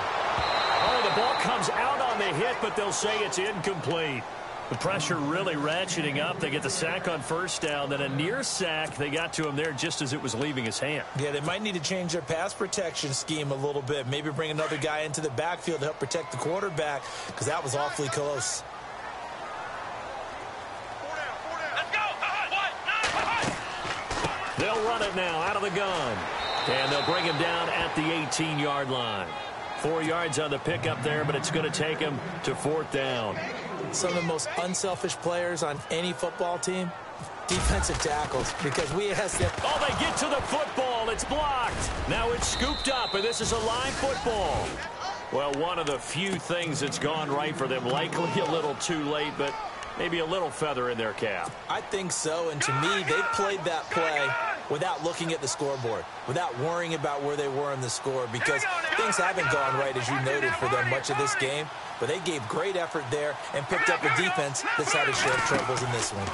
Oh, the ball comes out on the hit, but they'll say it's incomplete. The pressure really ratcheting up. They get the sack on first down, then a near sack. They got to him there just as it was leaving his hand. Yeah, they might need to change their pass protection scheme a little bit. Maybe bring another guy into the backfield to help protect the quarterback because that was awfully close. They'll run it now out of the gun. And they'll bring him down at the 18-yard line. 4 yards on the pickup there, but it's going to take him to fourth down. Some of the most unselfish players on any football team Defensive tackles, because we asked them. Oh, they get to the football. It's blocked. Now it's scooped up, and this is a live football. Well, one of the few things that's gone right for them. Likely a little too late, but maybe a little feather in their cap. I think so, and to me, they played that play without looking at the scoreboard, without worrying about where they were in the score, because things haven't gone right, as you noted, for them much of this game. But they gave great effort there and picked up a defense that's had a share of troubles in this one.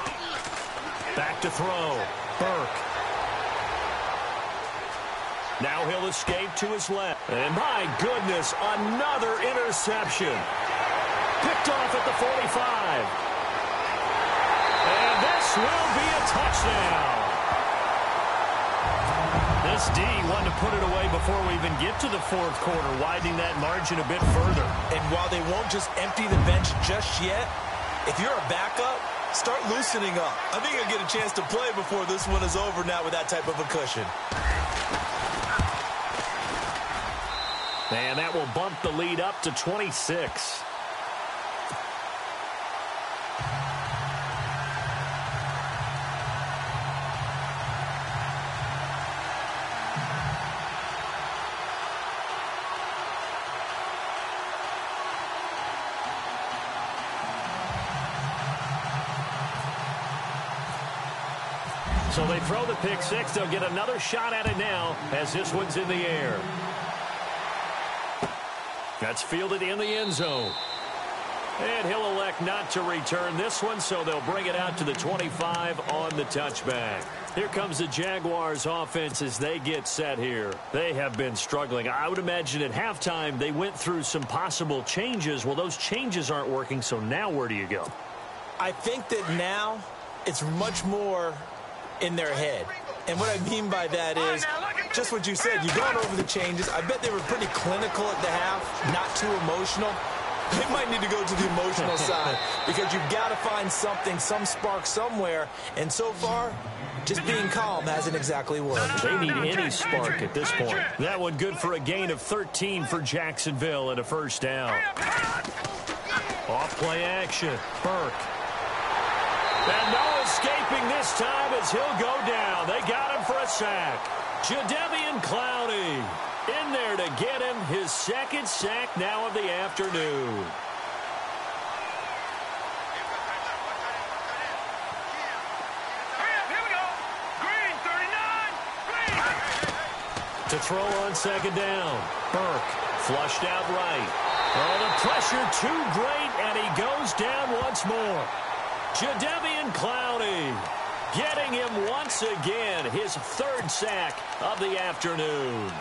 Back to throw. Burke. Now he'll escape to his left. And my goodness, another interception. Picked off at the 45. And this will be a touchdown. This D wanted to put it away before we even get to the fourth quarter, widening that margin a bit further. And while they won't just empty the bench just yet, if you're a backup, start loosening up. I think you'll get a chance to play before this one is over now with that type of a cushion. And that will bump the lead up to 26. So they throw the pick six. They'll get another shot at it now as this one's in the air. That's fielded in the end zone. And he'll elect not to return this one, so they'll bring it out to the 25 on the touchback. Here comes the Jaguars offense as they get set here. They have been struggling. I would imagine at halftime they went through some possible changes. Well, those changes aren't working, so now where do you go? I think that now it's much more in their head. And what I mean by that is just what you said. You've gone over the changes. I bet they were pretty clinical at the half, not too emotional. They might need to go to the emotional side because you've got to find something, some spark somewhere. And so far, just being calm hasn't exactly worked. They need any spark at this point. That one good for a gain of 13 for Jacksonville and a first down. Off play action. Burke. And no escaping this time as he'll go down. They got him for a sack. Jadeveon Clowney in there to get him his second sack now of the afternoon. Here we go. Green, 39. Green. To throw on second down. Burke flushed out right. Oh, the pressure too great, and he goes down once more. Jadeveon Clowney getting him once again, his third sack of the afternoon.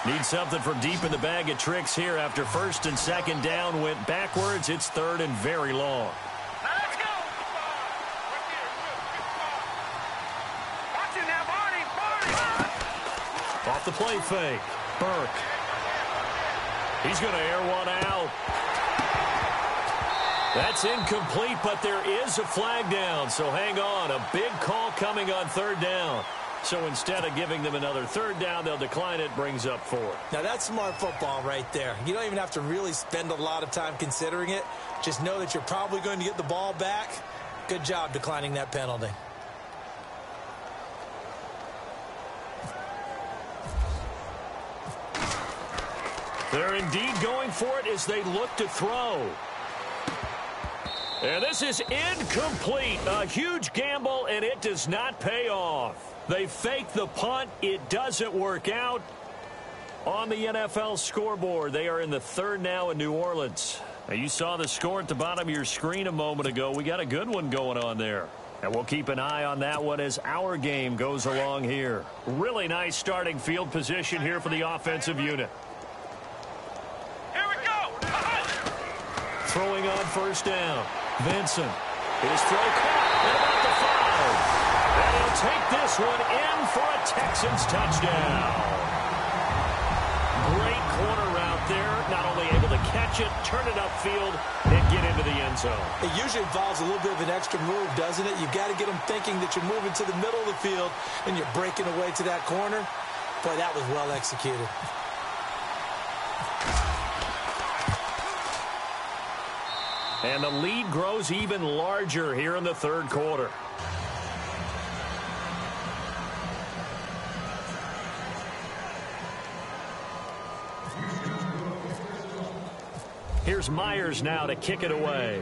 Need something from deep in the bag of tricks here after first and second down went backwards. It's third and very long. Let's go. Watch it now, Barney. Off the play fake. Burke. He's going to air one out. That's incomplete, but there is a flag down, so hang on. A big call coming on third down. So instead of giving them another third down, they'll decline it, brings up fourth. Now, that's smart football right there. You don't even have to really spend a lot of time considering it. Just know that you're probably going to get the ball back. Good job declining that penalty. They're indeed going for it as they look to throw. And this is incomplete. A huge gamble, and it does not pay off. They fake the punt. It doesn't work out. On the NFL scoreboard, they are in the third now in New Orleans. Now, you saw the score at the bottom of your screen a moment ago. We got a good one going on there. And we'll keep an eye on that one as our game goes along here. Really nice starting field position here for the offensive unit. Here we go. Throwing on first down. Vincent. His throw caught at about the 5. And he'll take this one in for a Texans touchdown. Great corner route there. Not only able to catch it, turn it upfield, and get into the end zone. It usually involves a little bit of an extra move, doesn't it? You've got to get them thinking that you're moving to the middle of the field and you're breaking away to that corner. Boy, that was well executed. And the lead grows even larger here in the third quarter. Here's Myers now to kick it away.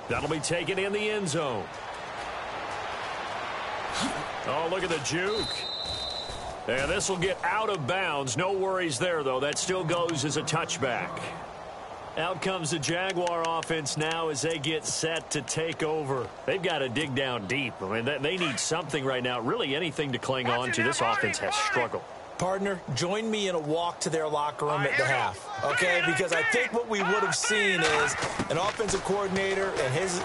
That'll be taken in the end zone. Oh, look at the juke. And this will get out of bounds. No worries there, though. That still goes as a touchback. Out comes the Jaguar offense now as they get set to take over. They've got to dig down deep. I mean, they need something right now. Really anything to cling on to. This offense has struggled. Partner, join me in a walk to their locker room at the half, okay? Because I think what we would have seen is an offensive coordinator and his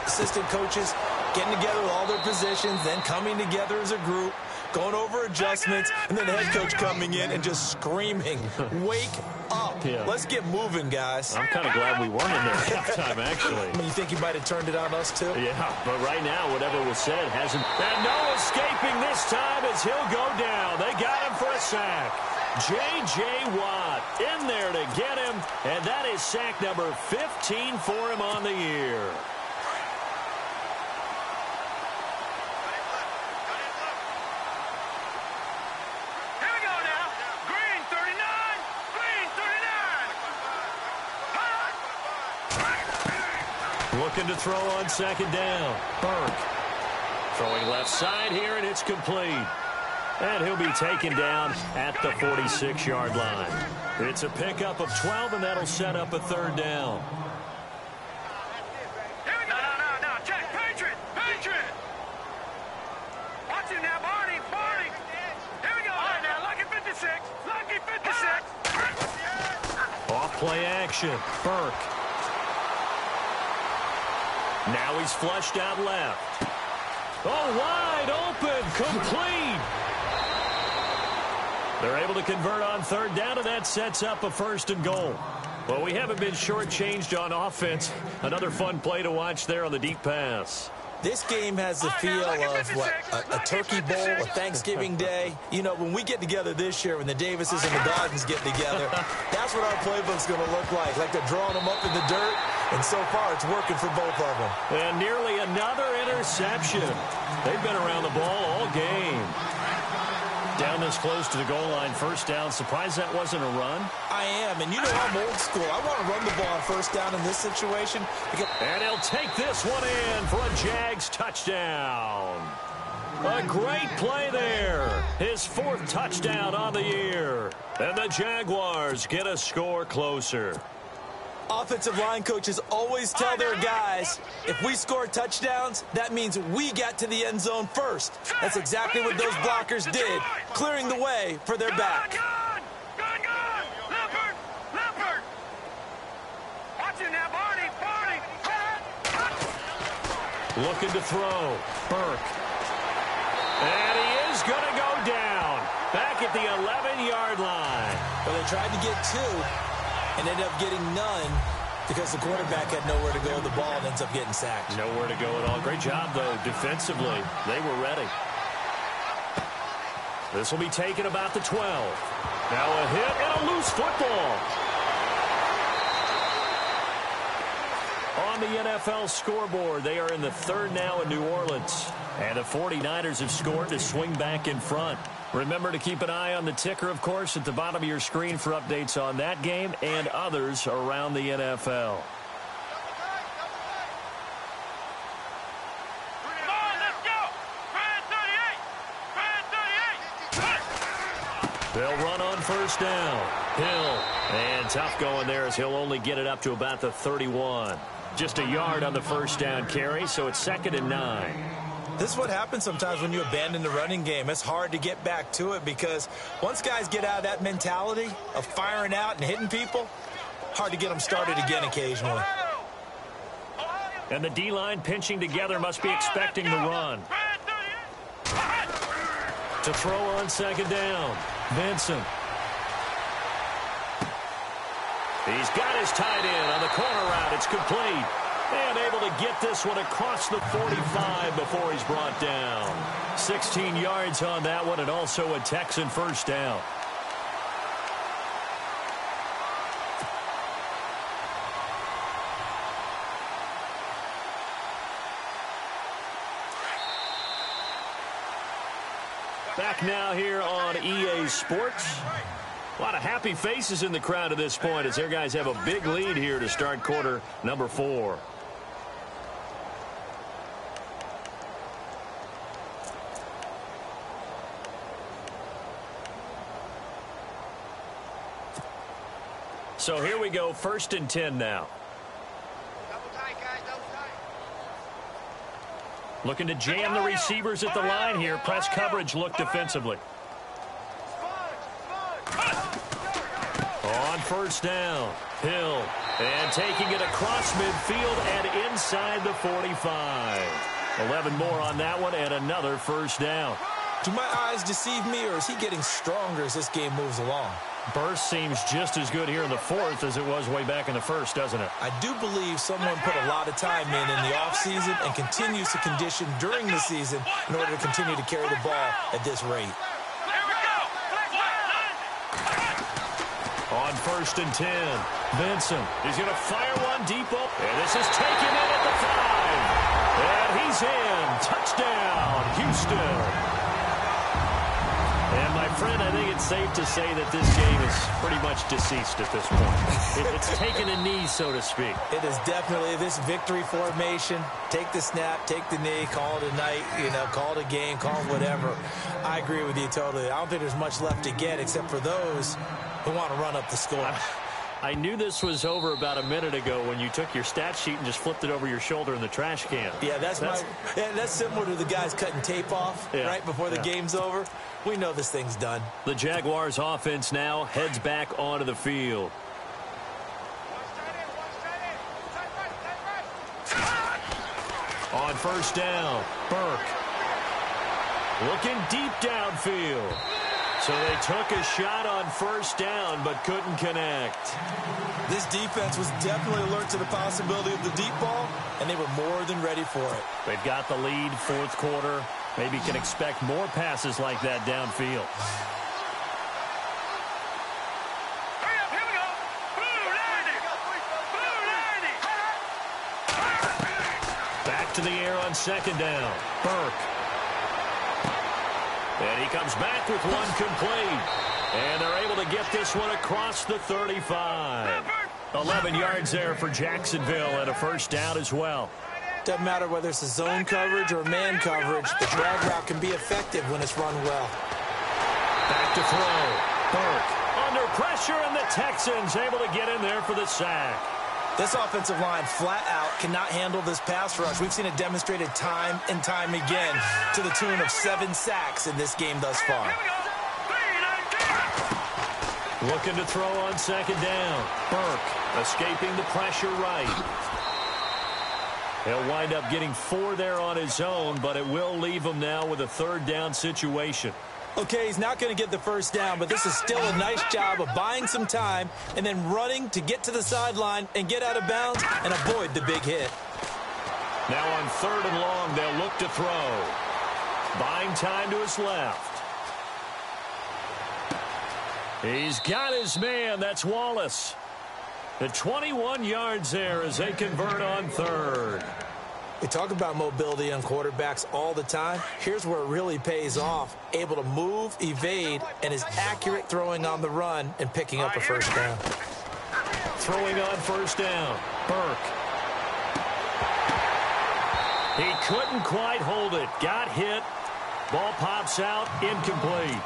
assistant coaches getting together with all their positions, then coming together as a group, going over adjustments, and then the head coach coming in and just screaming, wake up. Yeah. Let's get moving, guys. I'm kind of glad we weren't in there at halftime, actually. You think he might have turned it on us, too? Yeah, but right now, whatever was said hasn't. And no escaping this time as he'll go down. They got him for a sack. J.J. Watt in there to get him, and that is sack number 15 for him on the year. Looking to throw on second down. Burke throwing left side here, and it's complete. And he'll be taken down at the 46-yard line. It's a pickup of 12, and that'll set up a third down. No, check. Patriot. Watch it now, Barney. Here we go. All right, now, Lucky 56. Off play action. Burke. Now he's flushed out left. Oh, wide open, complete. They're able to convert on third down, and that sets up a 1st and goal. Well, we haven't been shortchanged on offense. Another fun play to watch there on the deep pass. This game has the feel of, a turkey bowl, a Thanksgiving day. You know, when we get together this year, when the Davises and the Gardens get together, that's what our playbook's going to look like. Like they're drawing them up in the dirt, and so far it's working for both of them. And nearly another interception. They've been around the ball all game. Down this close to the goal line, 1st down. Surprised that wasn't a run? I am, and you know I'm old school. I want to run the ball on 1st down in this situation. And he'll take this one in for a Jags touchdown. A great play there. His 4th touchdown on the year. And the Jaguars get a score closer. Offensive line coaches always tell their guys, if we score touchdowns, that means we got to the end zone first. That's exactly what those blockers did, clearing the way for their back. Leopard. Watch it now, Barney. Looking to throw. Burke. And he is going to go down. Back at the 11-yard line. Well, they tried to get 2. And ended up getting none because the quarterback had nowhere to go with the ball and ends up getting sacked. Nowhere to go at all. Great job, though, defensively. They were ready. This will be taken about the 12. Now a hit and a loose football. On the NFL scoreboard, they are in the 3rd now in New Orleans. And the 49ers have scored to swing back in front. Remember to keep an eye on the ticker, of course, at the bottom of your screen for updates on that game and others around the NFL. Come on, let's go. Brad 38. They'll run on 1st down. Hill. And tough going there as he'll only get it up to about the 31. Just a yard on the 1st down carry, so it's 2nd and 9. This is what happens sometimes when you abandon the running game. It's hard to get back to it because once guys get out of that mentality of firing out and hitting people, hard to get them started again occasionally. And the D-line pinching together must be expecting the run. To throw on 2nd down, Vincent. He's got his tight end on the corner route. It's complete. And able to get this one across the 45 before he's brought down. 16 yards on that one, and also a Texan 1st down. Back now here on EA Sports. A lot of happy faces in the crowd at this point as their guys have a big lead here to start quarter number 4. So here we go, 1st and 10 now. Double tight, guys, double tight. Looking to jam the receivers at the line here. Press coverage look defensively. On 1st down, Hill. And taking it across midfield and inside the 45. 11 more on that one and another 1st down. Do my eyes deceive me, or is he getting stronger as this game moves along? Burst seems just as good here in the 4th as it was way back in the 1st, doesn't it? I do believe someone put a lot of time in the offseason and continues to condition during the season in order to continue to carry the ball at this rate. Here we go. On 1st and 10, Benson is going to fire one deep up. And this is taken in at the 5. And he's in. Touchdown, Houston. And, my friend, I think it's safe to say that this game is pretty much deceased at this point. It's taken a knee, so to speak. It is definitely this victory formation. Take the snap, take the knee, call it a night, call it a game, call it whatever. I agree with you totally. I don't think there's much left to get except for those who want to run up the score. I knew this was over about a minute ago when you took your stat sheet and just flipped it over your shoulder in the trash can. Yeah, that's similar to the guys cutting tape off right before the game's over. We know this thing's done. The Jaguars offense now heads back onto the field. On 1st down, Burke. Looking deep downfield. So they took a shot on 1st down, but couldn't connect. This defense was definitely alert to the possibility of the deep ball, and they were more than ready for it. They've got the lead, 4th quarter. Maybe can expect more passes like that downfield. Hurry up, here we go. Blue 90. Back to the air on 2nd down. Burke. And he comes back with one complete. And they're able to get this one across the 35. 11 yards there for Jacksonville and a 1st down as well. Doesn't matter whether it's a zone coverage or man coverage. The drag route can be effective when it's run well. Back to throw. Burke under pressure, and the Texans able to get in there for the sack. This offensive line flat out cannot handle this pass rush. We've seen it demonstrated time and time again to the tune of 7 sacks in this game thus far. Looking to throw on 2nd down. Burke escaping the pressure right. He'll wind up getting 4 there on his own, but it will leave him now with a 3rd down situation. Okay, he's not going to get the 1st down, but this is still a nice job of buying some time and then running to get to the sideline and get out of bounds and avoid the big hit. Now on 3rd and long, they'll look to throw. Buying time to his left. He's got his man. That's Wallace. The 21 yards there as they convert on 3rd. We talk about mobility on quarterbacks all the time. Here's where it really pays off. Able to move, evade, and is accurate throwing on the run and picking up a 1st down. Throwing on 1st down. Burke. He couldn't quite hold it. Got hit. Ball pops out. Incomplete.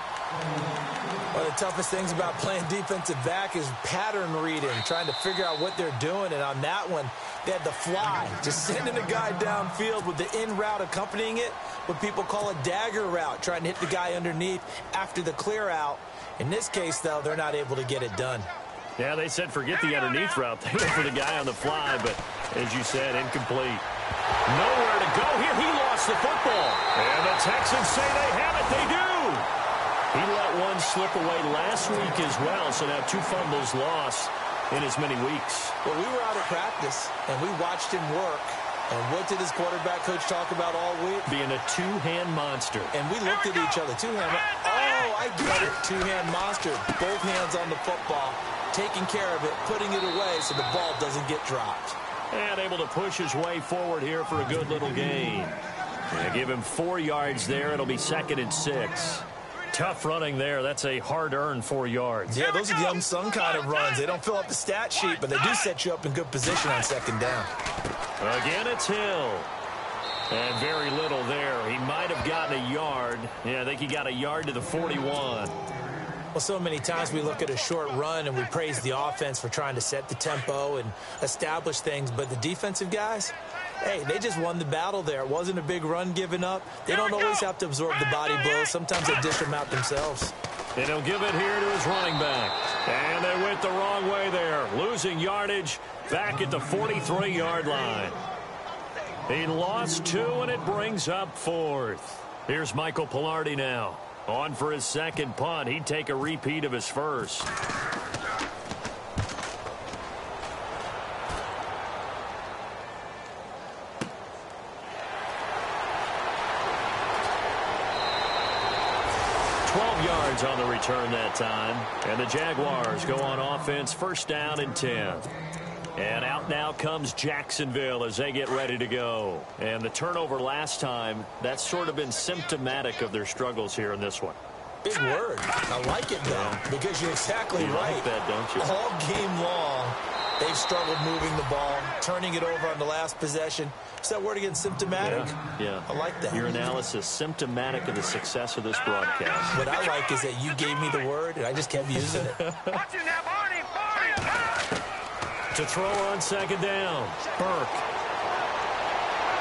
One of the toughest things about playing defensive back is pattern reading, trying to figure out what they're doing. And on that one, they had the fly, just sending a guy downfield with the in route accompanying it, what people call a dagger route, trying to hit the guy underneath after the clear out. In this case, though, they're not able to get it done. Yeah, they said forget the underneath route. They went for the guy on the fly, but as you said, incomplete. Nowhere to go here. He lost the football. And the Texans say they have it. They do. He let one slip away last week as well, so now 2 fumbles lost in as many weeks. Well, we were out at practice, and we watched him work. And what did his quarterback coach talk about all week? Being a 2-hand monster. And we looked at each other. 2-hand. Oh, I get it. 2-hand monster. Both hands on the football, taking care of it, putting it away so the ball doesn't get dropped. And able to push his way forward here for a good little gain. Give him 4 yards there. It'll be 2nd and 6. Tough running there. That's a hard-earned 4 yards. Yeah, those are young son kind of runs. They don't fill up the stat sheet, but they do set you up in good position on second down. Again, it's Hill. And very little there. He might have gotten a yard. Yeah, I think he got a yard to the 41. Well, so many times we look at a short run and we praise the offense for trying to set the tempo and establish things, but the defensive guys, hey, they just won the battle there. It wasn't a big run given up. They don't always have to absorb the body blows. Sometimes they dish them out themselves. And he'll give it here to his running back. And they went the wrong way there, losing yardage back at the 43-yard line. He lost 2, and it brings up 4th. Here's Michael Pilardi now. On for his second punt. He'd take a repeat of his first. Yards on the return that time. And the Jaguars go on offense, first down and 10. And out now comes Jacksonville as they get ready to go. And the turnover last time, that's sort of been symptomatic of their struggles here in this one. Big word. I like it, though, because you're exactly right. Like that, don't you? All game long, they've struggled moving the ball, turning it over on the last possession. Is that word again, symptomatic? Yeah. I like that. Your analysis, symptomatic of the success of this broadcast. What I like is that you gave me the word, and I just kept using it. To throw on second down, Burke.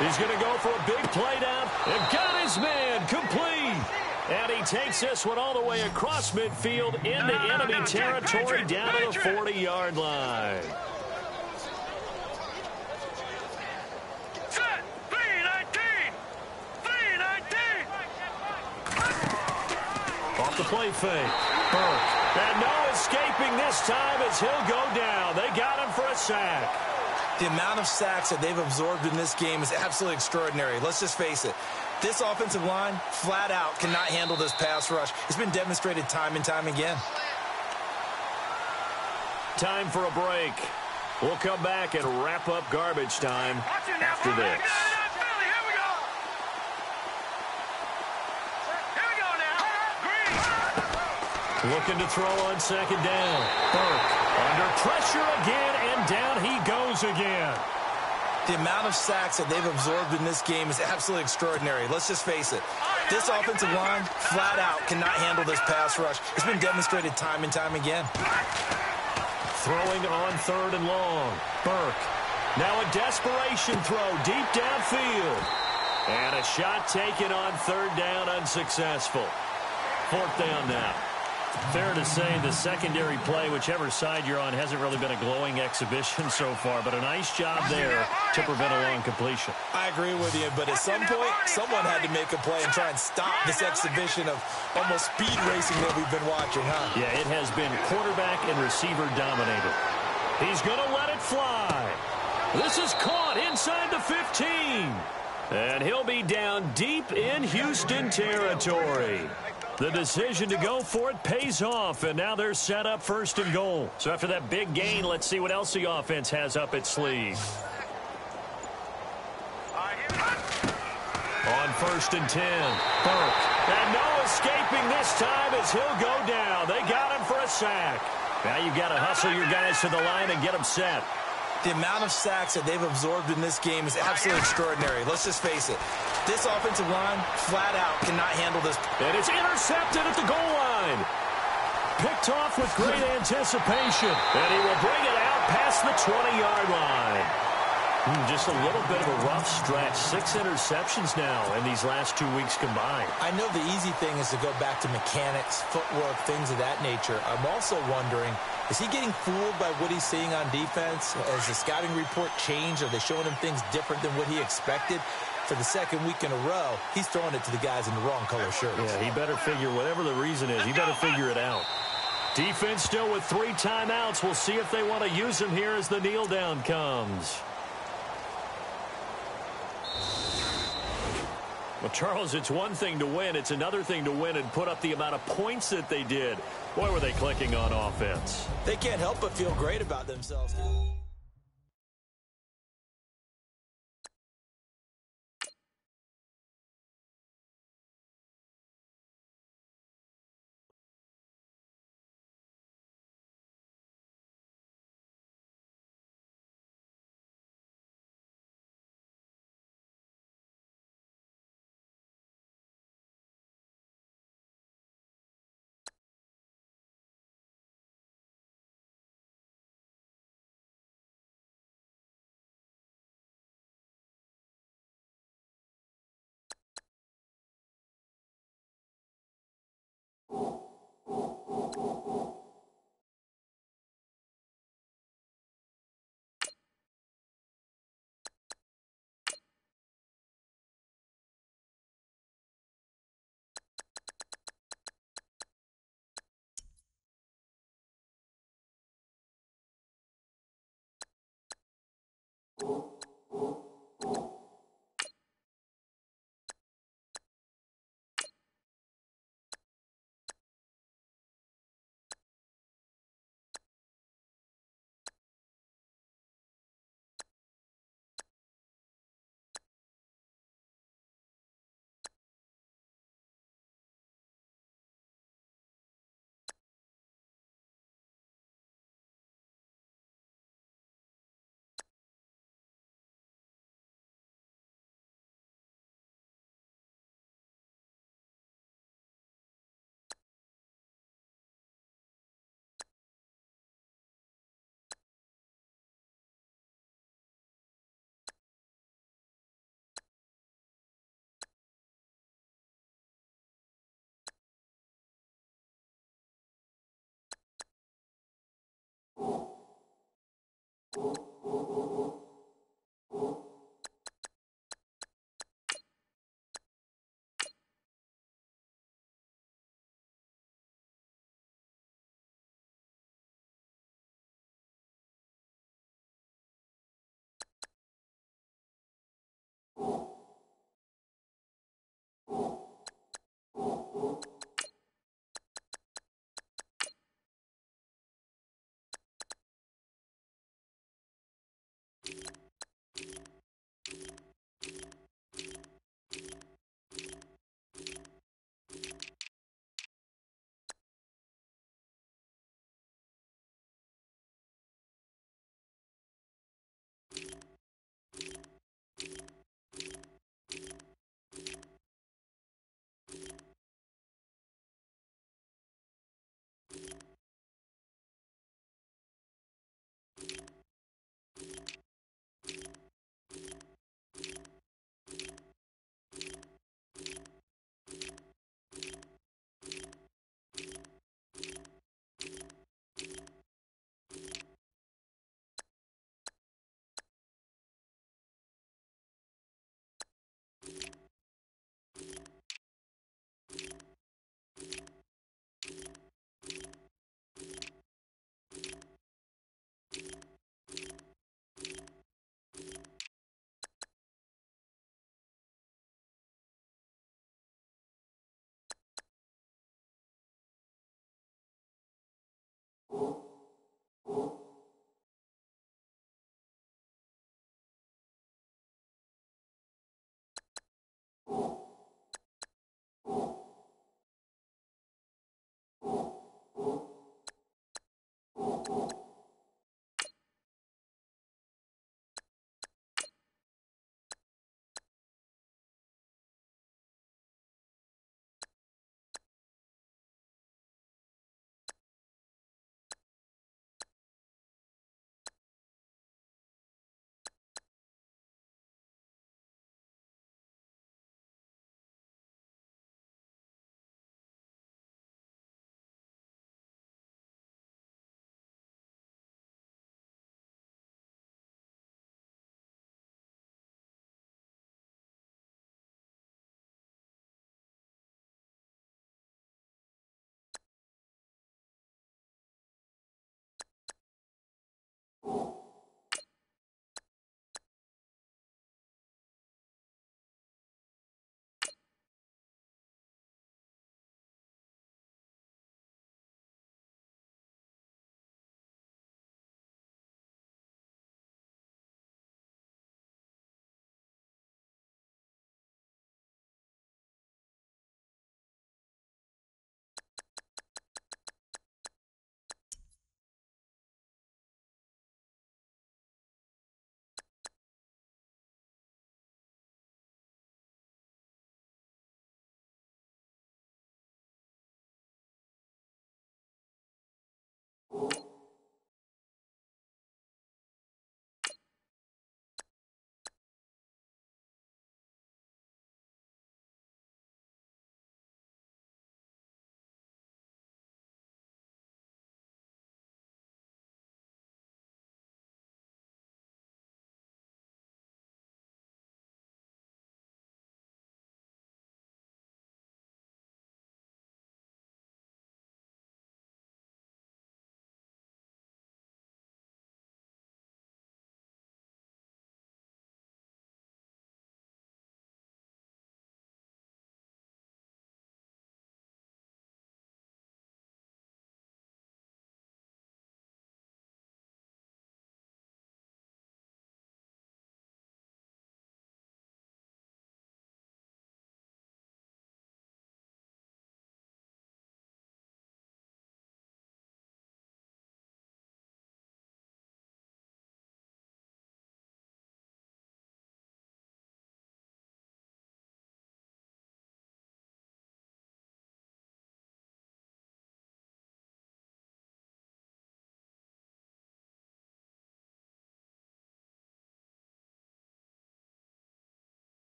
He's going to go for a big play down, and got his man complete. And he takes this one all the way across midfield into enemy territory down to the 40-yard line. Off the play fake. Burke. And no escaping this time as he'll go down. They got him for a sack. The amount of sacks that they've absorbed in this game is absolutely extraordinary. Let's just face it. This offensive line, flat out, cannot handle this pass rush. It's been demonstrated time and time again. Time for a break. We'll come back and wrap up garbage time after this. Looking to throw on second down. Burke under pressure again, and down he goes again. The amount of sacks that they've absorbed in this game is absolutely extraordinary. Let's just face it. This offensive line, flat out, cannot handle this pass rush. It's been demonstrated time and time again. Throwing on third and long. Burke. Now a desperation throw deep downfield. And a shot taken on third down, unsuccessful. Fourth down now. Fair to say the secondary play, whichever side you're on, hasn't really been a glowing exhibition so far, but a nice job there to prevent a long completion. I agree with you, but at some point, someone had to make a play and try and stop this exhibition of almost speed racing that we've been watching, huh? Yeah, it has been quarterback and receiver dominated. He's going to let it fly. This is caught inside the 15. And he'll be down deep in Houston territory. The decision to go for it pays off, and now they're set up first and goal. So after that big gain, let's see what else the offense has up its sleeve. On first and 10, Burke. And no escaping this time as he'll go down. They got him for a sack. Now you've got to hustle your guys to the line and get them set. The amount of sacks that they've absorbed in this game is absolutely extraordinary. Let's just face it. This offensive line, flat out, cannot handle this. And it's intercepted at the goal line. Picked off with great anticipation. And he will bring it out past the 20-yard line. Just a little bit of a rough stretch. 6 interceptions now in these last 2 weeks combined. I know the easy thing is to go back to mechanics, footwork, things of that nature. I'm also wondering, is he getting fooled by what he's seeing on defense? Has the scouting report changed? Are they showing him things different than what he expected? For the second week in a row, he's throwing it to the guys in the wrong color shirts. Yeah, he better figure, whatever the reason is, he better figure it out. Defense still with 3 timeouts. We'll see if they want to use them here as the kneel down comes. Well, Charles, it's one thing to win. It's another thing to win and put up the amount of points that they did. Boy, were they clicking on offense. They can't help but feel great about themselves.